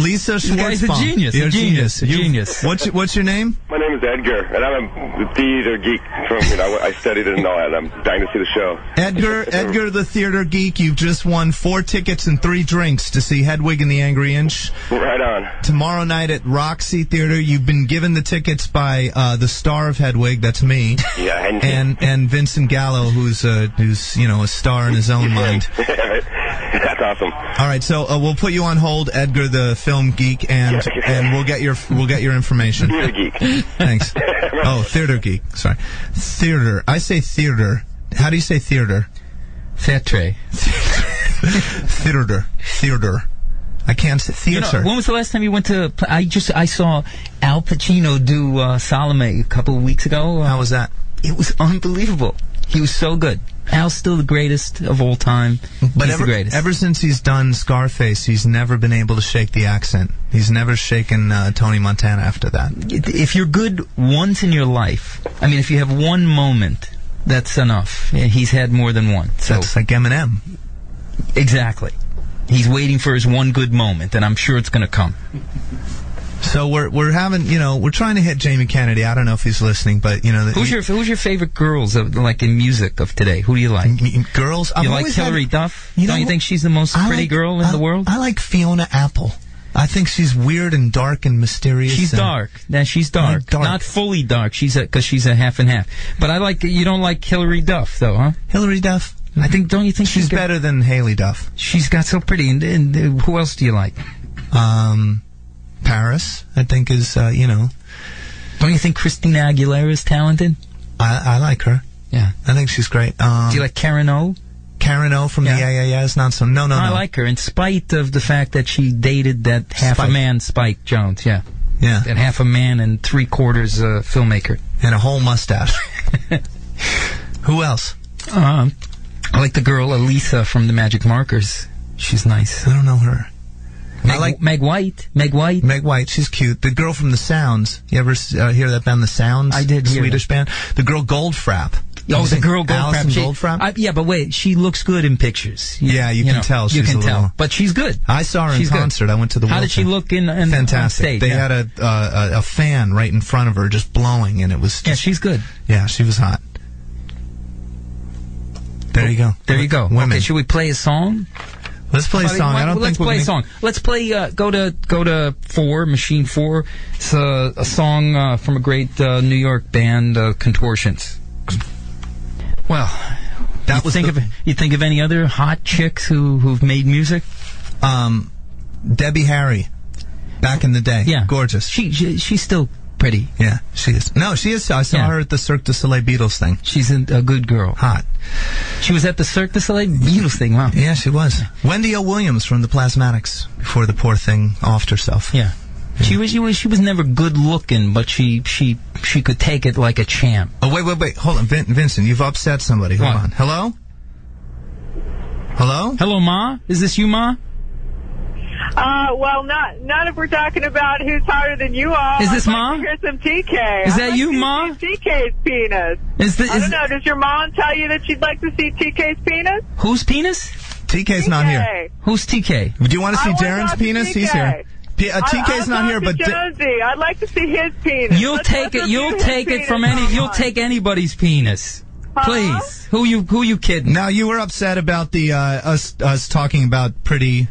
Lisa Schwartzbaum. You guys are genius. You're a genius. Genius. What's your name? My name is Edgar, and I'm a theater geek. I studied it and all that. I'm dying to see the show. Edgar, the theater geek. You've just won 4 tickets and 3 drinks to see Hedwig and the Angry Inch. Right on. Tomorrow night at Roxy Theater. You've been given the tickets by the star of Hedwig. That's me. Yeah. And Vincent Gallo, who's a star in his own mind. That's awesome. All right, so we'll put you on hold, Edgar, the film geek, and we'll get your information. Theater geek. Thanks. Oh, theater geek. Sorry, theater. I say theater. How do you say theater? Theatre. Theater. I can't say theater. When was the last time you went to? I saw Al Pacino do Salome a couple of weeks ago. How was that? It was unbelievable. He was so good. Al's still the greatest of all time. But he's the greatest. Ever since he's done Scarface, he's never been able to shake the accent. He's never shaken Tony Montana after that. If you're good once in your life, if you have one moment, that's enough. He's had more than one. So that's like Eminem. Exactly. He's waiting for his one good moment, and I'm sure it's going to come. So we're having, we're trying to hit Jamie Kennedy. I don't know if he's listening, but who's your favorite girls like in music of today? Who do you like? Girls? You like Hillary Duff? Don't you think she's the most pretty girl in the world? I like Fiona Apple. I think she's weird and dark and mysterious. She's dark. Yeah, she's dark. Not fully dark. Because she's a half and half. But you don't like Hillary Duff, though, huh? Hillary Duff. Don't you think she's better than Haley Duff? She's got so pretty. And who else do you like? Paris, I think, is, Don't you think Christina Aguilera is talented? I like her. Yeah. I think she's great. Do you like Karen O? Karen O from the Yeah is not so... No. I like her, in spite of the fact that she dated that half-a-man Spike Jones, yeah. That half-a-man and three-quarters filmmaker. And a whole mustache. Who else? I like the girl Elisa from the Magic Markers. She's nice. I don't know her. I like Meg White. Meg White, she's cute. The girl from The Sounds. You ever hear that band, The Sounds? I did hear Swedish band. The girl Goldfrapp. Oh, the girl Alison Goldfrapp? Yeah, but wait, she looks good in pictures. You can tell. You can tell. But she's good. I saw her in concert. I went to the How did she look in Fantastic. On stage? They had a fan right in front of her just blowing, and it was just... Yeah, she's good. Yeah, she was hot. There you go. There you go. Women. Okay, should we play a song? Let's play a song. Let's play a song. Let's play. Go to 4, Machine 4. It's a song from a great New York band, Contortions. Well, you think of any other hot chicks who've made music? Debbie Harry, back in the day. Yeah, gorgeous. She's still pretty. Yeah, she is. No, she is. I saw her at the Cirque du Soleil Beatles thing. She's a good girl. Hot. She was at the Cirque du Soleil Beatles thing. Wow. Yeah, she was. Wendy O. Williams from the Plasmatics before the poor thing offed herself. Yeah. She was never good looking, but she could take it like a champ. Oh, wait. Hold on. Vincent, you've upset somebody. Hold on. Hello? Hello, Ma? Is this you, Ma? Well, not if we're talking about who's hotter than you all. Is this Ma? I'd like to hear some TK. Is that you, Ma? TK's penis. I don't know. Does your mom tell you that she'd like to see TK's penis? Whose penis? TK's not here. Who's TK? Do you want to see Darren's penis? He's here. TK's not here, but Jonesy, I'd like to see his penis. You'll take anybody's penis. Please. Who you kidding? Now, you were upset about the us talking about pretty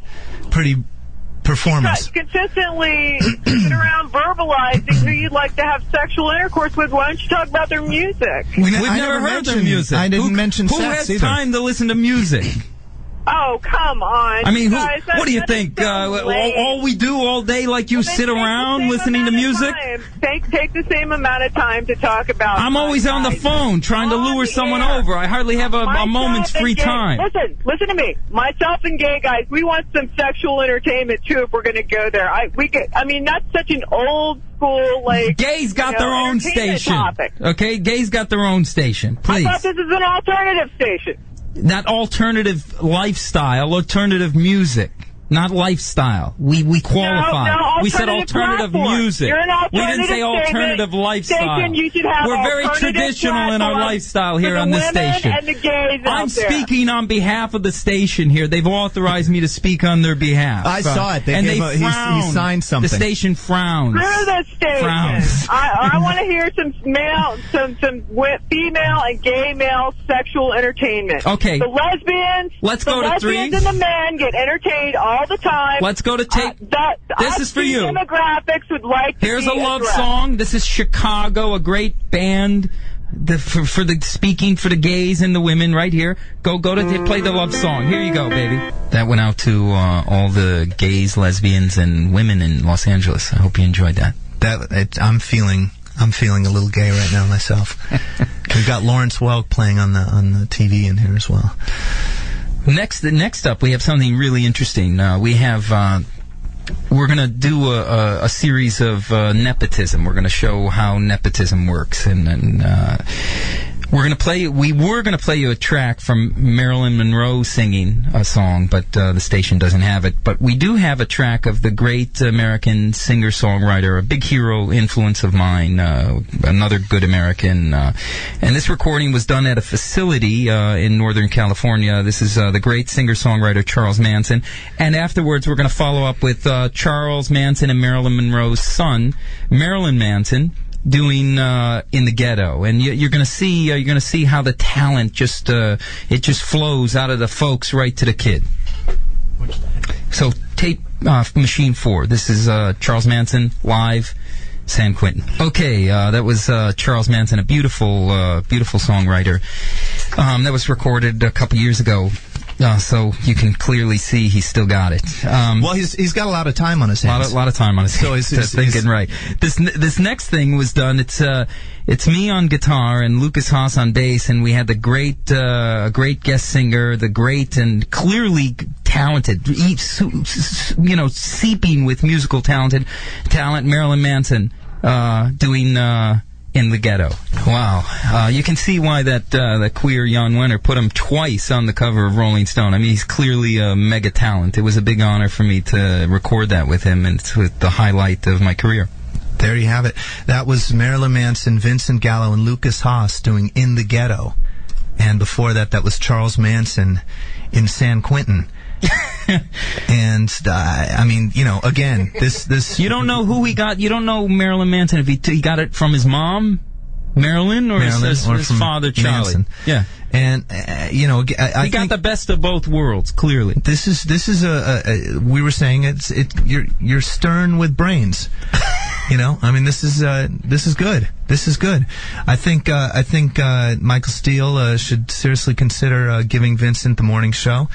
performers. Consistently sit around verbalizing who you'd like to have sexual intercourse with. Why don't you talk about their music? We've never heard their music. I didn't mention sex either. Who has time to listen to music? Oh, come on. I mean, what do you think? All we do all day, like you sit around listening to music? Take the same amount of time to talk about... I'm always on the phone trying to lure someone over. I hardly have a moment's free time. Listen to me. Myself and gay guys, we want some sexual entertainment, too, if we're going to go there. That's such an old school, Gays got their own station. Topic. Okay? Gays got their own station. Please. I thought this is an alternative station. Not alternative lifestyle, alternative music. Not lifestyle. We qualified. No, we said alternative music. We didn't say alternative lifestyle. We're very traditional in our lifestyle here on this station. And the gays I'm speaking on behalf of the station here. They've authorized me to speak on their behalf. I saw it. He signed something. The station frowns. Screw the station. Frowns. I want to hear some female and gay male sexual entertainment. Okay. The lesbians. Let's go to 3. The lesbians and the men get entertained all the time. Let's go to tape. This is for you. Demographics would like to Here's a love song. This is Chicago, a great band for the gays and the women right here. Go to play the love song. Here you go, baby. That went out to all the gays, lesbians, and women in Los Angeles. I hope you enjoyed that. I'm feeling a little gay right now myself. We've got Lawrence Welk playing on the TV in here as well. Next up, we have something really interesting. We're going to do a series of nepotism. We're going to show how nepotism works, and we were going to play you a track from Marilyn Monroe singing a song, but the station doesn't have it. But we do have a track of the great American singer-songwriter, a big hero influence of mine, another good American. And this recording was done at a facility in Northern California. This is the great singer-songwriter Charles Manson. And afterwards, we're going to follow up with Charles Manson and Marilyn Monroe's son, Marilyn Manson, doing In the Ghetto, and you're going to see how the talent just flows out of the folks right to the kid. So tape machine 4. This is Charles Manson live, San Quentin. Okay, that was Charles Manson, a beautiful songwriter. That was recorded a couple years ago. So you can clearly see he's still got it. Well, he's got a lot of time on his hands. A lot of time on his hands. So he's thinking right. This next thing was done. It's me on guitar and Lucas Haas on bass, and we had the great guest singer, the great and clearly talented, seeping with musical talent, Marilyn Manson, doing In the Ghetto. Wow. You can see why that queer Jan Wenner put him twice on the cover of Rolling Stone. I mean, he's clearly a mega talent. It was a big honor for me to record that with him, and it's the highlight of my career. There you have it. That was Marilyn Manson, Vincent Gallo, and Lucas Haas doing In the Ghetto. And before that was Charles Manson in San Quentin. And I mean, again, this. You don't know who he got. You don't know Marilyn Manson if he got it from his mom, Marilyn, or his father, Charlie. Manson. Yeah. And he got the best of both worlds. Clearly, this is we were saying you're stern with brains. I mean, this is good. This is good. I think Michael Steele should seriously consider giving Vincent the morning show.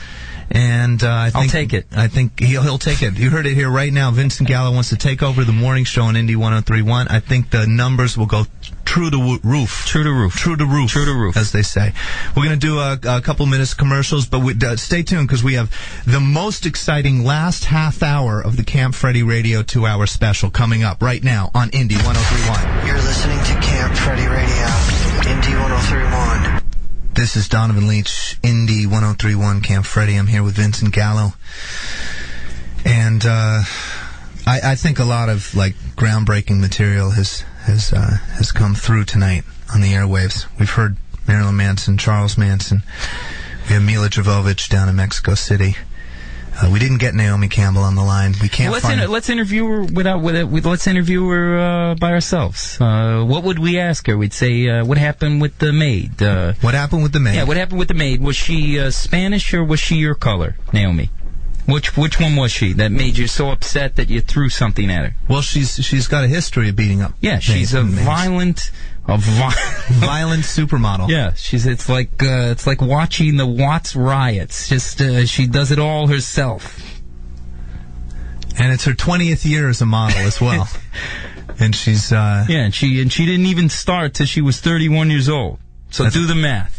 And I'll take it. I think he'll take it. You heard it here right now. Vincent Gallo wants to take over the morning show on Indy 103.1. I think the numbers will go true to roof. True to roof. True to roof. True to roof. As they say. We're going to do a couple minutes commercials, but stay tuned because we have the most exciting last half hour of the Camp Freddy Radio 2-hour special coming up right now on Indy 103.1. You're listening to Camp Freddy Radio, Indy 103.1. This is Donovan Leach, Indy 103.1 Camp Freddy. I'm here with Vincent Gallo. And I think a lot of groundbreaking material has come through tonight on the airwaves. We've heard Marilyn Manson, Charles Manson. We have Mila Jovovich down in Mexico City. We didn't get Naomi Campbell on the line. We can't let's interview her let's interview her by ourselves. What would we ask her? We'd say, what happened with the maid? What happened with the maid? Yeah, what happened with the maid? Was she Spanish or was she your color, Naomi? Which one was she that made you so upset that you threw something at her? Well, she's got a history of beating up. Yeah, she's a violent supermodel. Yeah, it's like watching the Watts riots. Just she does it all herself. And it's her 20th year as a model as well. And she's and she didn't even start till she was 31 years old. So do the math.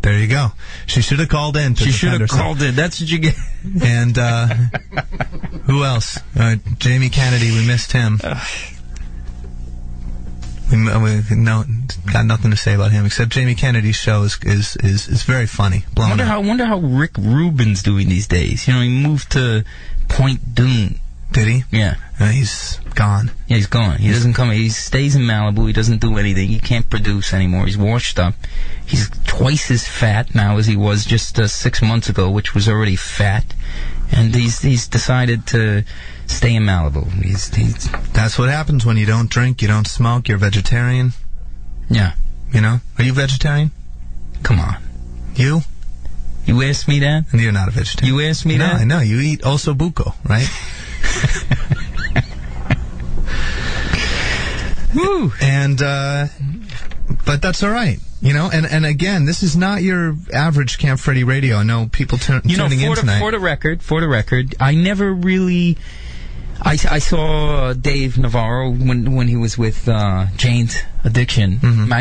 There you go. She should have called in. She should have called in. That's what you get. And who else? Jamie Kennedy. We missed him. Got nothing to say about him except Jamie Kennedy's show is very funny. I wonder how Rick Rubin's doing these days. He moved to Point Dume. Did he? Yeah. He's gone. Yeah, he's gone. He doesn't come. He stays in Malibu. He doesn't do anything. He can't produce anymore. He's washed up. He's twice as fat now as he was just 6 months ago, which was already fat. And he's decided to stay in Malibu. That's what happens when you don't drink, you don't smoke, you're vegetarian. Yeah. Are you vegetarian? Come on. You? You asked me that? You're not a vegetarian. You asked me that? No, I know. You eat osso buco, right? Woo. And, but that's all right. And again, this is not your average Camp Freddy Radio. I know people tuning in tonight. For the record, I never really... I saw Dave Navarro when he was with Jane's Addiction. Mm-hmm.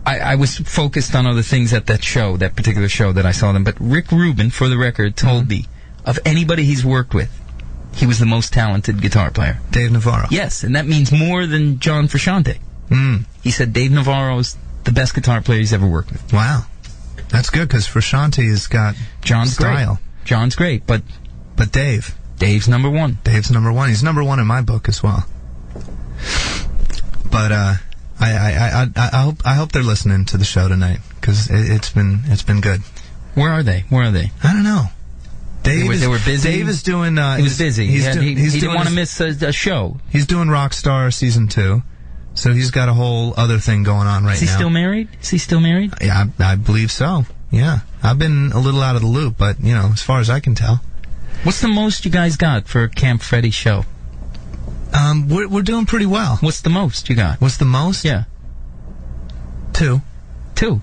I was focused on other things at that particular show that I saw them. But Rick Rubin, for the record, told me of anybody he's worked with, he was the most talented guitar player. Dave Navarro. Yes, and that means more than John Frusciante. He said Dave Navarro's the best guitar player he's ever worked with. Wow. That's good, because Frusciante has got style. Great. John's great, but Dave's number one. Dave's number one. He's number one in my book as well. But I hope they're listening to the show tonight, because it's been good. Where are they? I don't know. They were busy. Dave is doing. He was busy. He didn't want to miss a show. He's doing Rockstar Season 2, so he's got a whole other thing going on right now. Is he still married? Yeah, I believe so. Yeah, I've been a little out of the loop, but as far as I can tell. What's the most you guys got for a Camp Freddy show? We're doing pretty well. What's the most you got? What's the most? Yeah. 2. Two's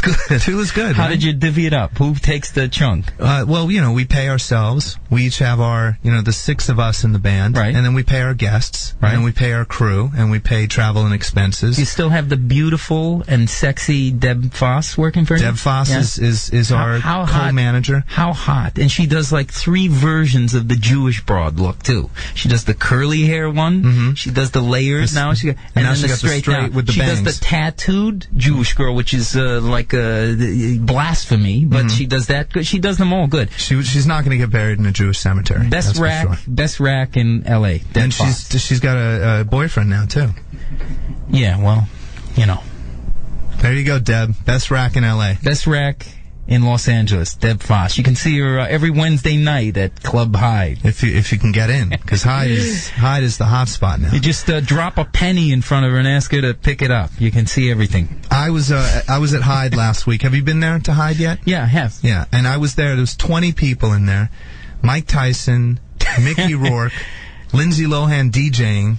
good. Two is good. How right? did you divvy it up? Who takes the chunk? Well, we pay ourselves. We each have our, the 6 of us in the band. Right. And then we pay our guests. Right. And then we pay our crew. And we pay travel and expenses. You still have the beautiful and sexy Deb Foss working for you? Deb Foss is our co-manager. How hot. And she does like 3 versions of the Jewish broad look, too. She does the curly hair one. Mm-hmm. She does the layers now. And now then she the got straight the straight down. with the She bangs. does the tattooed Jewish girl, which is like blasphemy, but she does that good. She does them all good. She's not going to get buried in a Jewish cemetery. Best rack in L.A. Deb And Foss. she's got a boyfriend now, too. Yeah, well, There you go, Deb. Best rack in L.A. Best rack in Los Angeles, Deb Foss. You can see her every Wednesday night at Club Hyde. If you can get in, because Hyde is the hot spot now. You just drop a penny in front of her and ask her to pick it up. You can see everything. I was at Hyde last week. Have you been there to Hyde yet? Yeah, I have. Yeah, and I was there. There was 20 people in there. Mike Tyson, Mickey Rourke, Lindsay Lohan DJing.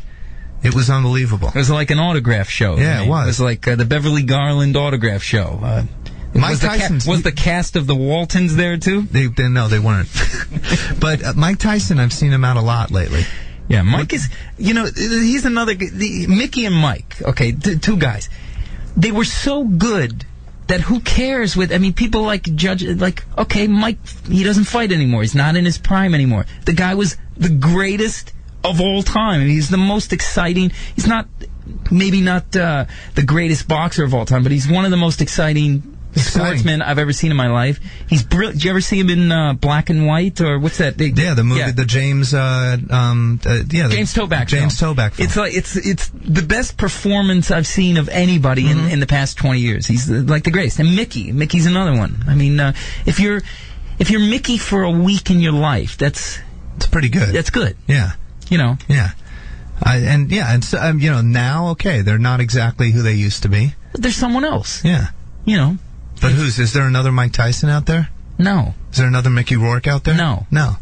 It was unbelievable. It was like an autograph show. Yeah, it was. It was like the Beverly Garland autograph show. Mike Tyson's... Was the cast of the Waltons there, too? No, they weren't. But Mike Tyson, I've seen him out a lot lately. Yeah, Mike is... he's another... Mickey and Mike, okay, 2 guys. They were so good that who cares with... I mean, people judge... okay, Mike, he doesn't fight anymore. He's not in his prime anymore. The guy was the greatest of all time. I mean, he's the most exciting... He's not... Maybe not the greatest boxer of all time, but he's one of the most exciting sportsmen I've ever seen in my life. He's brilliant. Did you ever see him in Black and White, or what's that? Yeah, the movie, the James, James Toback. James Toback film. It's like it's the best performance I've seen of anybody in the past 20 years. He's like the greatest. And Mickey's another one. I mean, if you're Mickey for a week in your life, it's pretty good. That's good. Yeah. Yeah. Now, okay, they're not exactly who they used to be. But there's someone else. Yeah. But is there another Mike Tyson out there? No. Is there another Mickey Rourke out there? No.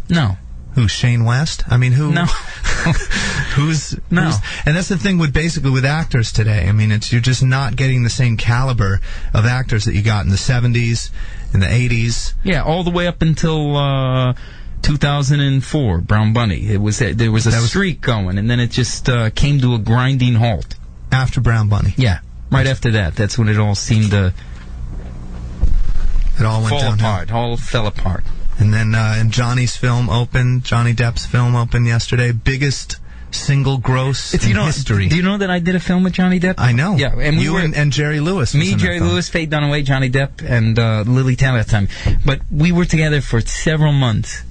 Who, Shane West? I mean, who? No. No. And that's the thing with actors today. I mean, you're just not getting the same caliber of actors that you got in the 70s, in the 80s. Yeah, all the way up until 2004, Brown Bunny. There was a streak going, and then it just came to a grinding halt. After Brown Bunny? Yeah, right after that. That's when it all seemed to... It all went fall downhill. apart. All fell apart. And then Johnny Depp's film opened yesterday. Biggest single gross in history. Do you know that I did a film with Johnny Depp? I know. Yeah, and and Jerry Lewis. Me, Jerry Lewis, Faye Dunaway, Johnny Depp, and Lily Taylor at the time. But we were together for several months.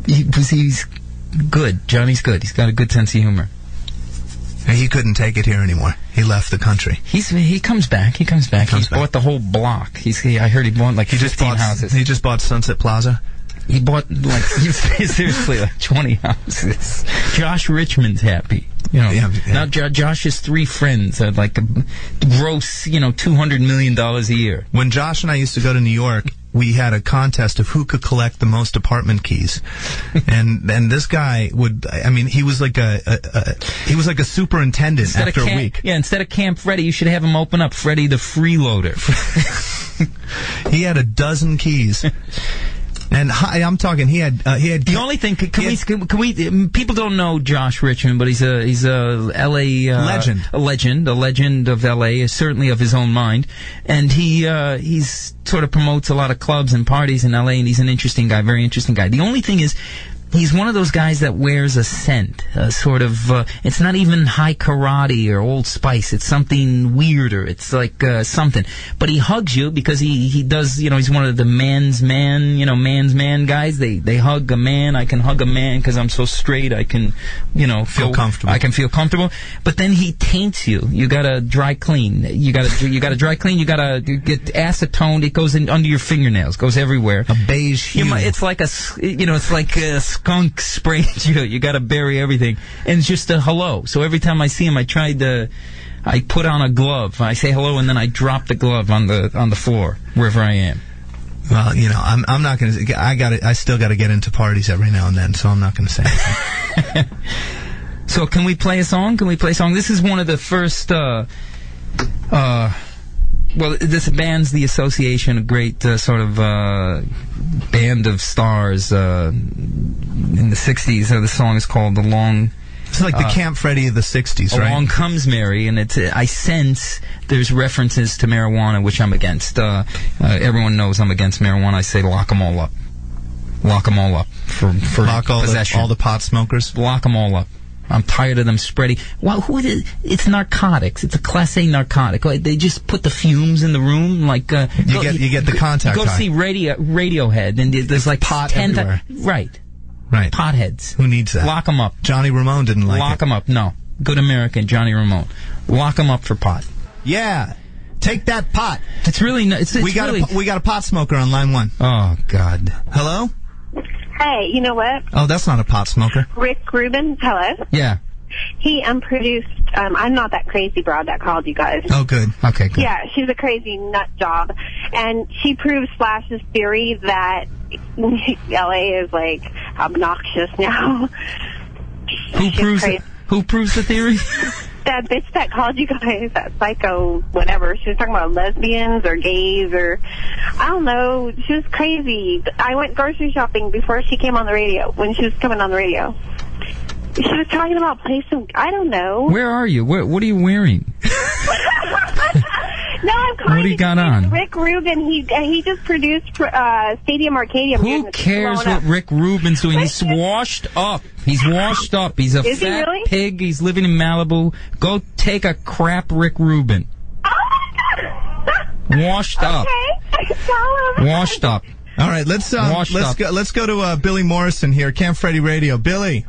He's good. Johnny's good. He's got a good sense of humor. He couldn't take it here anymore. He left the country. He comes back. He's bought the whole block. I heard he bought 15 houses. He just bought Sunset Plaza. He bought seriously 20 houses. Josh Richmond's happy. Now Josh's 3 friends are gross, $200 million a year. When Josh and I used to go to New York, we had a contest of who could collect the most apartment keys, and this guy he was like a superintendent after a week. Yeah, instead of Camp Freddy, you should have him open up Freddy the Freeloader. He had 12 keys. And I'm talking. He had. The only thing. Can we? People don't know Josh Richmond, but he's a L.A. legend. A legend of L.A. Certainly of his own mind, and he's sort of promotes a lot of clubs and parties in L.A. And he's an interesting guy, very interesting guy. The only thing is, he's one of those guys that wears a scent, sort of, it's not even high karate or Old Spice, it's something weirder, it's like something. But he hugs you because he does, he's one of the man's man guys. They hug a man. I can hug a man because I'm so straight, I can, feel comfortable. I can feel comfortable. But then he taints you. You gotta dry clean. You gotta dry clean. You gotta get acetone. It goes in under your fingernails, goes everywhere. A beige hue. It's like it's like a skunk sprayed you. You got to bury everything, and it's just a hello. So every time I see him, I put on a glove. I say hello, and then I drop the glove on the floor wherever I am. Well, I'm not going to. I still got to get into parties every now and then, so I'm not going to say anything. So can we play a song? This is one of the first Well, this band's the Association, a great sort of band of stars in the 60s. The song is called The Long... It's like the Camp Freddy of the 60s, right? Along Comes Mary, and I sense there's references to marijuana, which I'm against. Everyone knows I'm against marijuana. I say lock them all up. Lock them all up for lock possession. all the pot smokers? Lock them all up. I'm tired of them spreading. Well, it's narcotics. It's a Class A narcotic. Like, they just put the fumes in the room. Like you get the contact. Go see Radiohead, and there's like pot everywhere. Right. Potheads. Who needs that? Lock them up. Johnny Ramone didn't like it. Lock them up. No. Good American, Johnny Ramone. Lock them up for pot. Yeah. Take that pot. It's really... we got a pot smoker on line 1. Oh, God. Hello? Hey, you know what? Oh, that's not a pot smoker. Rick Rubin, hello? Yeah. He produced, I'm not that crazy broad that called you guys. Oh, good. Okay, good. Yeah, she's a crazy nut job. And she proves Flash's theory that LA is, like, obnoxious now. Who proves the theory? That bitch that called you guys, that psycho whatever. She was talking about lesbians or gays or, I don't know. She was crazy. I went grocery shopping before she came on the radio, when she was coming on the radio. She was talking about some, I don't know. Where are you? What are you wearing? No, I'm calling. What do you got on? Rick Rubin. He just produced Stadium Arcadium. Who cares what Rick Rubin's doing? He's washed up. He's washed up. He's a fat pig. He's living in Malibu. Go take a crap, Rick Rubin. Oh my God. Washed up. Okay. Tell him. Washed up. All right, let's go to Billy Morrison here, Camp Freddy Radio. Billy.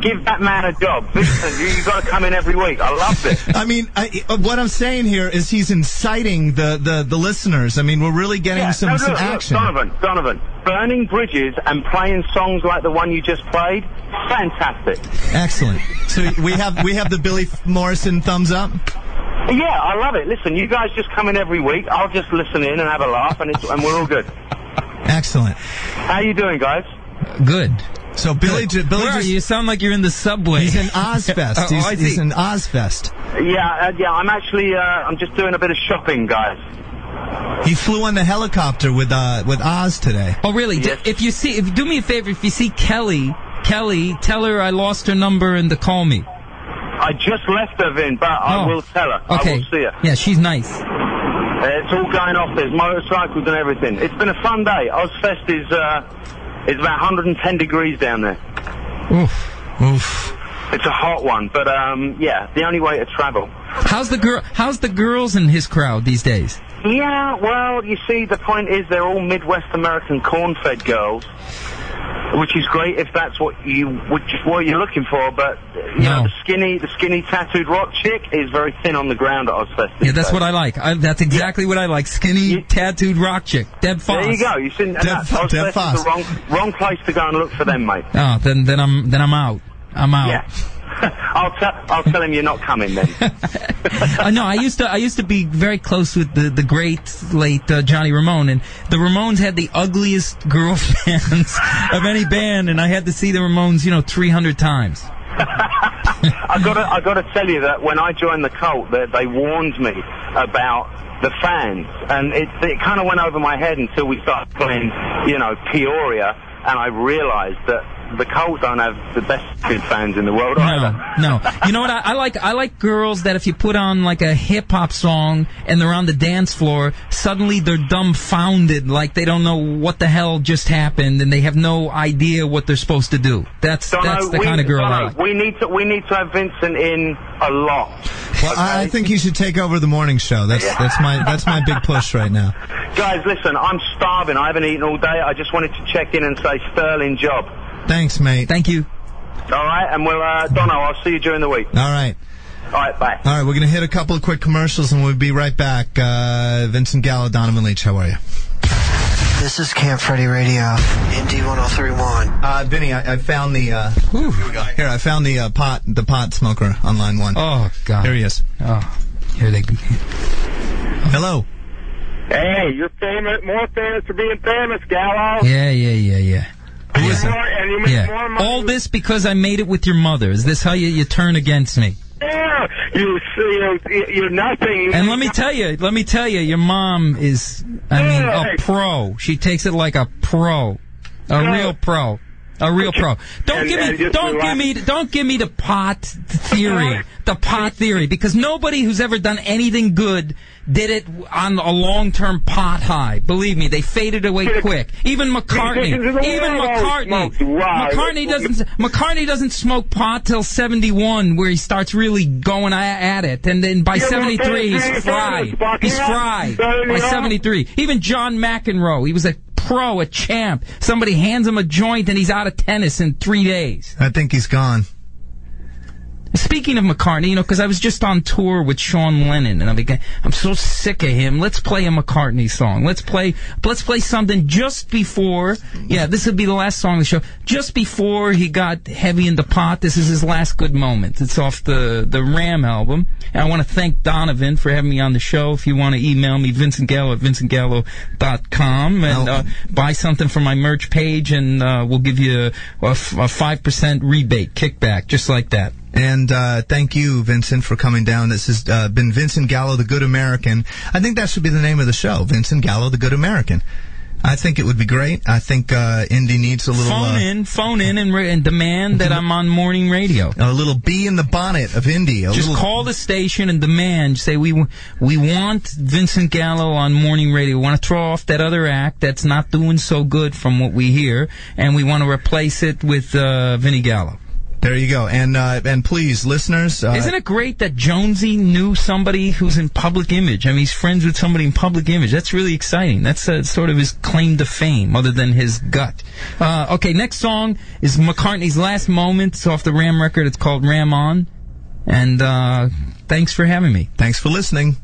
Give that man a job. Listen, you got to come in every week. I love it. I mean, what I'm saying here is he's inciting the listeners. I mean, we're really getting some action. Donovan, burning bridges and playing songs like the one you just played, fantastic. Excellent. So we have the Billy Morrison thumbs up. Yeah, I love it. Listen, you guys just come in every week. I'll just listen in and have a laugh, and we're all good. Excellent. How you doing, guys? Good. So Billy, where are you? You sound like you're in the subway. He's in Ozfest. He's in Ozfest. Yeah. I'm actually I'm just doing a bit of shopping, guys. He flew on the helicopter with Oz today. Oh, really? Yes. Do me a favor. If you see Kelly, tell her I lost her number and to call me. I just left her, Vin, but I will tell her. Okay. I will see her. Yeah, she's nice. It's all going off. There's motorcycles and everything. It's been a fun day. Ozfest is about 110 degrees down there. Oof. It's a hot one, but yeah, the only way to travel. How's the girls in his crowd these days? Yeah, well, you see, the point is they're all Midwest American corn-fed girls, which is great if that's what you're looking for. But you know, the skinny tattooed rock chick is very thin on the ground at Ozfest. Yeah, that's what I like. That's exactly what I like. Skinny tattooed rock chick. Deb Foss. There you go. You see, Ozfest is the wrong place to go and look for them, mate. Oh, then I'm out. I'm out. Yeah. I'll tell him you're not coming then. No, I used to be very close with the great late Johnny Ramone, and the Ramones had the ugliest girl fans of any band, and I had to see the Ramones 300 times. I gotta tell you that when I joined the cult, they warned me about the fans, and it kind of went over my head until we started playing, Peoria, and I realized that the Cult don't have the best fans in the world either. No. You know what? I like girls that if you put on like a hip hop song and they're on the dance floor, suddenly they're dumbfounded, like they don't know what the hell just happened and they have no idea what they're supposed to do. That's the kind of girl I like. We need to have Vincent in a lot. Well, okay? I think he should take over the morning show. That's my big push right now. Guys, listen, I'm starving. I haven't eaten all day. I just wanted to check in and say sterling job. Thanks, mate. Thank you. All right, and we'll, Dono, I'll see you during the week. All right. All right, bye. All right, we're going to hit a couple of quick commercials, and we'll be right back. Vincent Gallo, Donovan Leach, how are you? This is Camp Freddy Radio, Indy 1031. Vinny, I found the, here we go. Here, I found the pot smoker on line 1. Oh, God. Here he is. Oh, here they go. Hello. Hey, you're more famous for being famous, Gallo. Yeah. Who is it? All this because I made it with your mother. Is this how you turn against me? Yeah. You're nothing. And let me tell you, your mom is, a pro. She takes it like a pro, real pro. A real pro. Don't give me the pot theory, because nobody who's ever done anything good did it on a long-term pot high. Believe me, they faded away quick. Even McCartney doesn't smoke pot till 71, where he starts really going at it, and then by 73 he's fried. He's fried by 73. Even John McEnroe, he was a pro, a champ. Somebody hands him a joint and he's out of tennis in 3 days. I think he's gone. Speaking of McCartney, because I was just on tour with Sean Lennon, and I'm so sick of him. Let's play a McCartney song. Let's play something just before. Yeah, this would be the last song of the show. Just before he got heavy into pot, this is his last good moment. It's off the Ram album. And I want to thank Donovan for having me on the show. If you want to email me, Vincent Gallo at vincentgallo.com, and buy something from my merch page, and we'll give you a 5% rebate, kickback, just like that. And thank you, Vincent, for coming down. This has been Vincent Gallo, the Good American. I think that should be the name of the show, Vincent Gallo, the Good American. I think it would be great. I think Indy needs a little... Phone in and demand that I'm on morning radio. A little bee in the bonnet of Indy. Just call the station and demand. Say, we want Vincent Gallo on morning radio. We want to throw off that other act that's not doing so good from what we hear, and we want to replace it with Vinny Gallo. There you go. And please, listeners... Isn't it great that Jonesy knew somebody who's in public image? I mean, he's friends with somebody in public image. That's really exciting. That's sort of his claim to fame, other than his gut. Okay, next song is McCartney's Last Moment. It's off the Ram record. It's called Ram On. And thanks for having me. Thanks for listening.